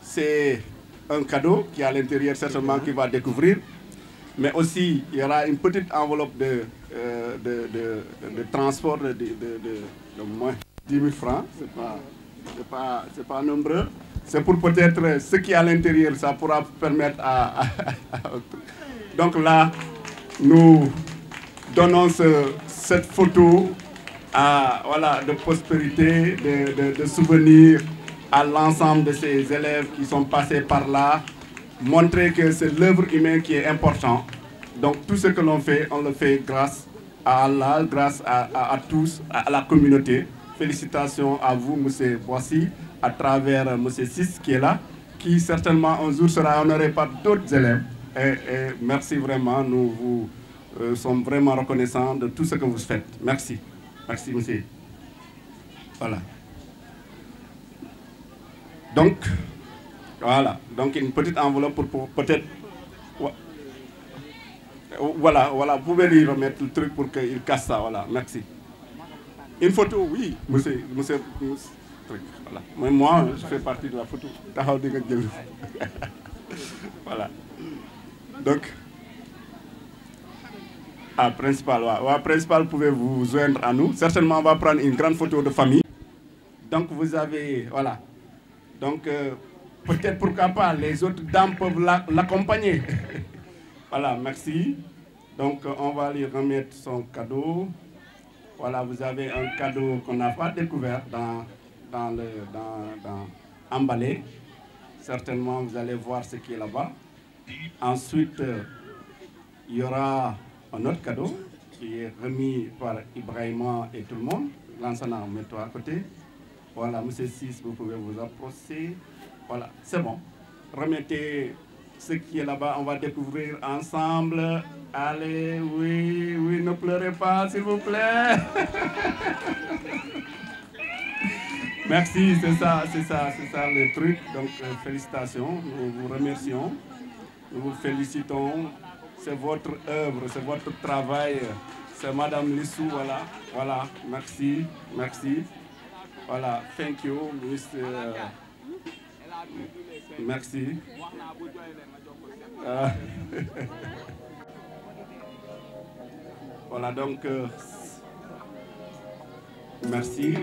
c'est un cadeau qui est à l'intérieur certainement qu'il va découvrir. Mais aussi, il y aura une petite enveloppe de transport de moins 10 000 francs. C'est pas nombreux. C'est pour peut-être ce qui est à l'intérieur, ça pourra permettre à... Donc là, nous donnons cette photo voilà, de prospérité, de souvenirs à l'ensemble de ces élèves qui sont passés par là. Montrer que c'est l'œuvre humaine qui est importante. Donc tout ce que l'on fait, on le fait grâce à Allah, grâce à tous, à la communauté. Félicitations à vous, M. Boissy, à travers M. 6 qui est là, qui certainement un jour sera honoré par d'autres élèves. Et merci vraiment, nous vous sommes vraiment reconnaissants de tout ce que vous faites. Merci. Merci, monsieur. Voilà. Donc, voilà. Donc, une petite enveloppe pour peut-être... Voilà, voilà. Vous pouvez lui remettre le truc pour qu'il casse ça. Voilà, merci. Une photo, oui, monsieur. Voilà. Mais moi, je fais partie de la photo. Voilà. Donc, principal, principal, pouvez vous joindre à nous. Certainement, on va prendre une grande photo de famille. Donc, vous avez, voilà. Donc, peut-être pourquoi pas, les autres dames peuvent l'accompagner. Voilà, merci. Donc, on va lui remettre son cadeau. Voilà, vous avez un cadeau qu'on n'a pas découvert emballé. Certainement, vous allez voir ce qui est là-bas. Ensuite, il y aura un autre cadeau qui est remis par Ibrahima et tout le monde. Lansana, mets-toi à côté. Voilà, monsieur 6, vous pouvez vous approcher. Voilà, c'est bon. Remettez ce qui est là-bas, on va découvrir ensemble. Allez, oui, ne pleurez pas, s'il vous plaît. Merci, c'est ça le truc. Donc, félicitations, nous vous remercions, nous vous félicitons. C'est votre œuvre, c'est votre travail. C'est Madame Lissou, voilà, merci. Voilà, thank you, Mr. Merci. Voilà, donc, merci.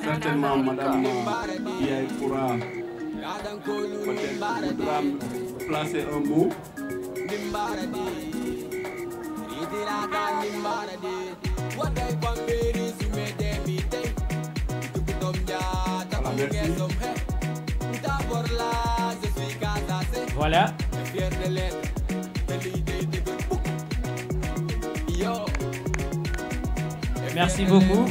Certainement, Madame Biaï pourra peut-être placer un mot. Voilà, merci. Merci beaucoup.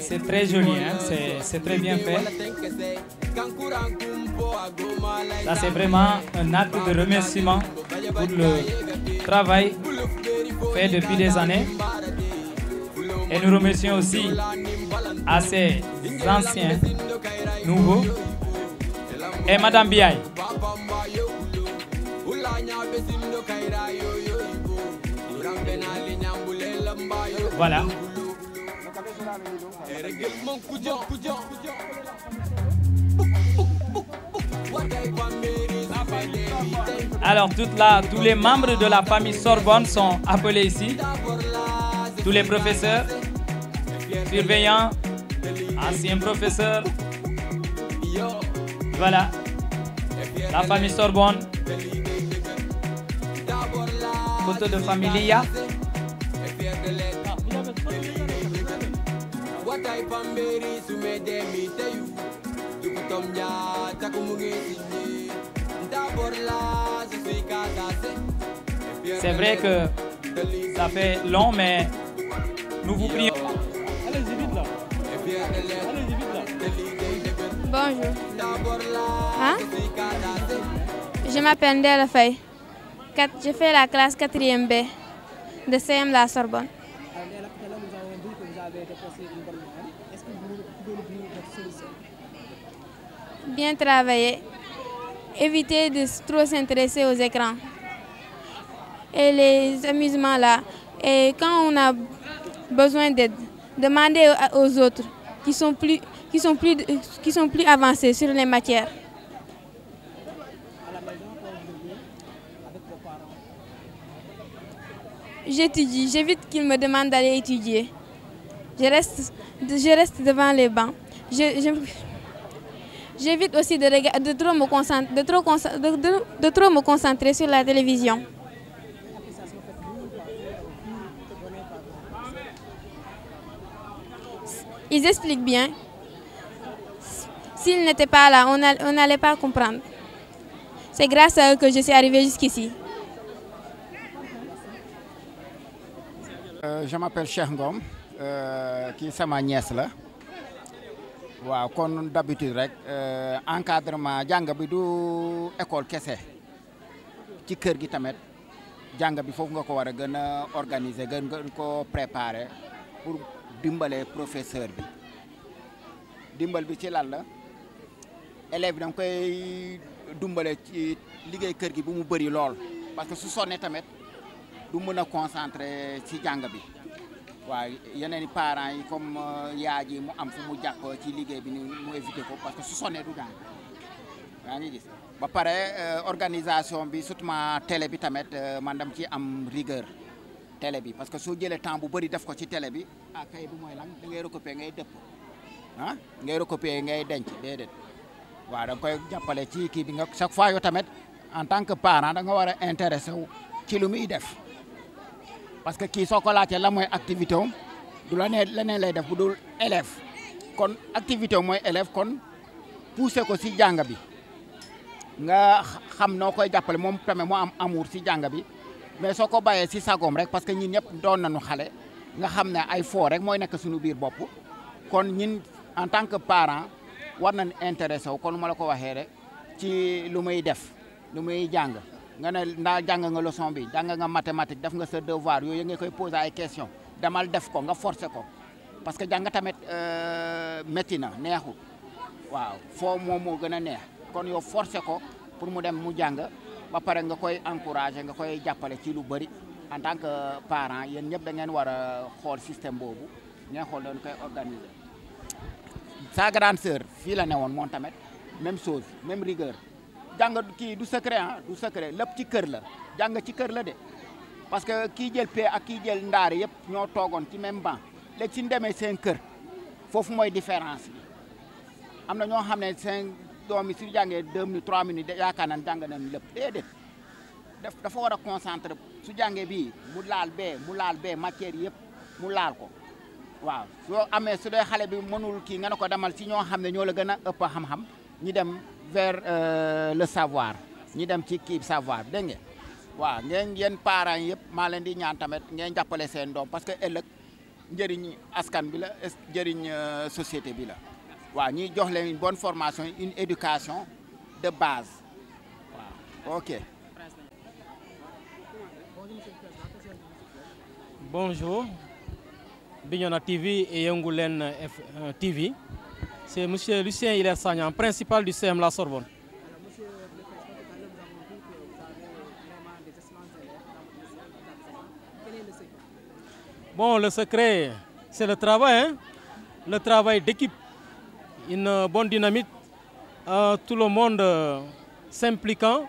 C'est très joli, hein? C'est très bien fait. Ça, c'est vraiment un acte de remerciement pour le travail fait depuis des années. Et nous remercions aussi à ces anciens, nouveaux, et Madame Biaï. Voilà. Alors, tous les membres de la famille Sorbonne sont appelés ici. Tous les professeurs, surveillants, anciens professeurs. Voilà. La famille Sorbonne. Photo de famille Lia. C'est vrai que ça fait long, mais nous vous prions. Allez-y vite là. Bonjour. Hein? Je m'appelle Ndella Faye. Je fais la classe 4e B de CM La Sorbonne. Bien travailler, éviter de trop s'intéresser aux écrans et les amusements là. Et quand on a besoin d'aide, demander aux autres qui sont plus avancés sur les matières. J'étudie, j'évite qu'ils me demandent d'aller étudier. Je reste devant les bancs. J'évite aussi de trop me concentrer sur la télévision. Ils expliquent bien. S'ils n'étaient pas là, on n'allait pas comprendre. C'est grâce à eux que je suis arrivée jusqu'ici. Je m'appelle Cheikh Ngom, qui est ma nièce là. waaw kon d'habitude rek encadrement jàng bi du école kese ci kër gi tamit jàng bi foofu nga ko war a gën a organiser gën ko préparer pour dimbale professeur bi dimbal bi ci lan la élève bi da nga koy dimbale ci liggéey kër gi bu mu bëri lool parce que su sonnee tamit du mën a concentrer ci jàng bi waaw yeneen i parents yi comme yaay ji mu am fu mu jàpp ci liggéey bi ni mu éviter ko parce que su sonnee du jàng yaa ngi gis ba pare organisation bi surtout télé bi tamit man dam ci am rigueur télé bi parce que soo jëlee temps bu bëri def ko ci télé bi ah kay bi mooy lan da ngay recopier ngay dëpp ah ngay recopier ngay denc déedéet waaw da nga koy jàppale ci kii bi nga chaque fois yow tamit en tant que parent da nga war a intéressé wu ci lu muy def parce que kii soo ko laajtee la mooy activité am du la nee leneen lay def bu dul élève kon activité am mooy élève kon pousser ko si jàng bi nga xam noo koy jàppale moom tamit mu am amour si jàng bi mais soo ko bàyyee si sagoom rek parce que ñun ñëpp doon nañu xale nga xam ne ay fo rek mooy nekk suñu biir bopp kon ñun en tant que parent war nañ intéressé wu kon ma la ko waxee rek ci lu muy def lu muy jàng nga ne ndaa jàng nga leçon bi jàng nga mathématique def nga sa devoir yooyu nga koy poser ay question demal def ko nga forcer ko parce que jàng tamit métti na neexul waaw foo moom moo gën a neex kon yow forcer ko pour mu dem mu jàng ba pare nga koy encourager nga koy jàppale ci lu bëri en tant que parent yéen ñëpp da ngeen war a xool système boobu ngeen xool dañu koy organiser. sa grande sœur fii la ne woon moom tamit même chose même rigueur jàng kii du secret ah du secret lépp ci kër la jàng ci kër la de parce que kii jël P ak kii jël ndaari yëpp ñoo toogoon ci même banc léegi suñu demee seen kër foofu mooy différence bi am na ñoo xam ne seen doom yi su jàngee 2 minutes 3 minutes yaakaar nañ jàng nañ lépp déedéet dafa war a concentré su jàngee bii mu laal bee matière yëpp mu laal ko waaw soo amee su dee xale bi mënul kii nga ne ko demal ci ñoo xam ne ñoo la gën a ëpp xam-xam ñi dem vers le savoir ñi dem ci kii savoir dégg nga waaw ngeen yéen parents yëpp maa leen di ñaan tamit ngeen jàppale seen doom parce que ëllëg njëriñ askan bi la njëriñ société bi la waaw ñuy jox leen une bonne formation une éducation de base waaw ok. Bonjour, Bignona TV et Yongoulen TV. C'est M. Lucien Hilaire Sagnan, principal du CM La Sorbonne. Bon, le secret, c'est le travail, hein? Le travail d'équipe, une bonne dynamique, tout le monde s'impliquant,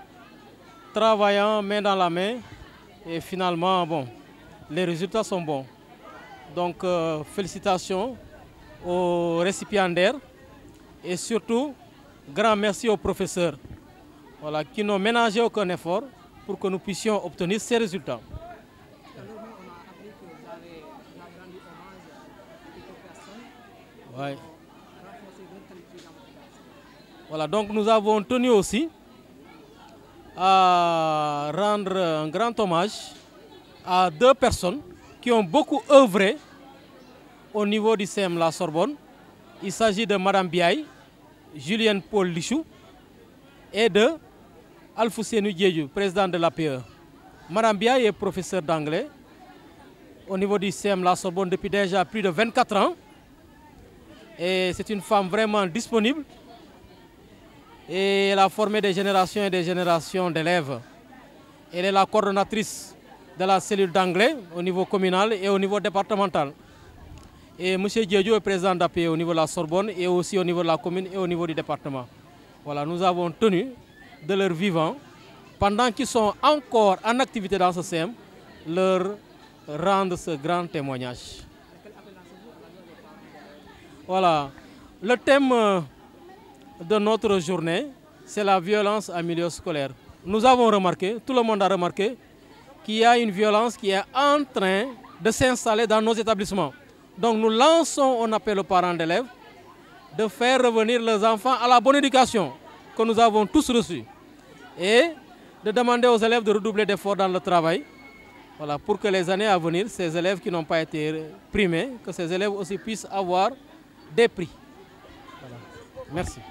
travaillant main dans la main, et finalement, bon, les résultats sont bons. Donc, félicitations aux récipiendaires et surtout, grand merci aux professeurs, voilà, qui n'ont ménagé aucun effort pour que nous puissions obtenir ces résultats. Ouais. Voilà, donc nous avons tenu aussi à rendre un grand hommage à 2 personnes qui ont beaucoup œuvré au niveau du CM La Sorbonne. Il s'agit de Madame Biaye, Julienne Paul Lichou et de Alfousseni Diédiou, président de l'APE. Madame Biaye est professeure d'anglais au niveau du CM La Sorbonne depuis déjà plus de 24 ans. Et c'est une femme vraiment disponible. Et elle a formé des générations et des générations d'élèves. Elle est la coordonnatrice de la cellule d'anglais au niveau communal et au niveau départemental. Et M. Diédiou est président d'APE au niveau de la Sorbonne et aussi au niveau de la commune et au niveau du département. Voilà, nous avons tenu de leur vivant, pendant qu'ils sont encore en activité dans ce CM, leur rendre ce grand témoignage. Voilà, le thème de notre journée, c'est la violence en milieu scolaire. Nous avons remarqué, tout le monde a remarqué, qu'il y a une violence qui est en train de s'installer dans nos établissements. Donc nous lançons un appel aux parents d'élèves de faire revenir leurs enfants à la bonne éducation que nous avons tous reçue et de demander aux élèves de redoubler d'efforts dans le travail, voilà, pour que les années à venir, ces élèves qui n'ont pas été primés, que ces élèves aussi puissent avoir des prix. Voilà. Merci.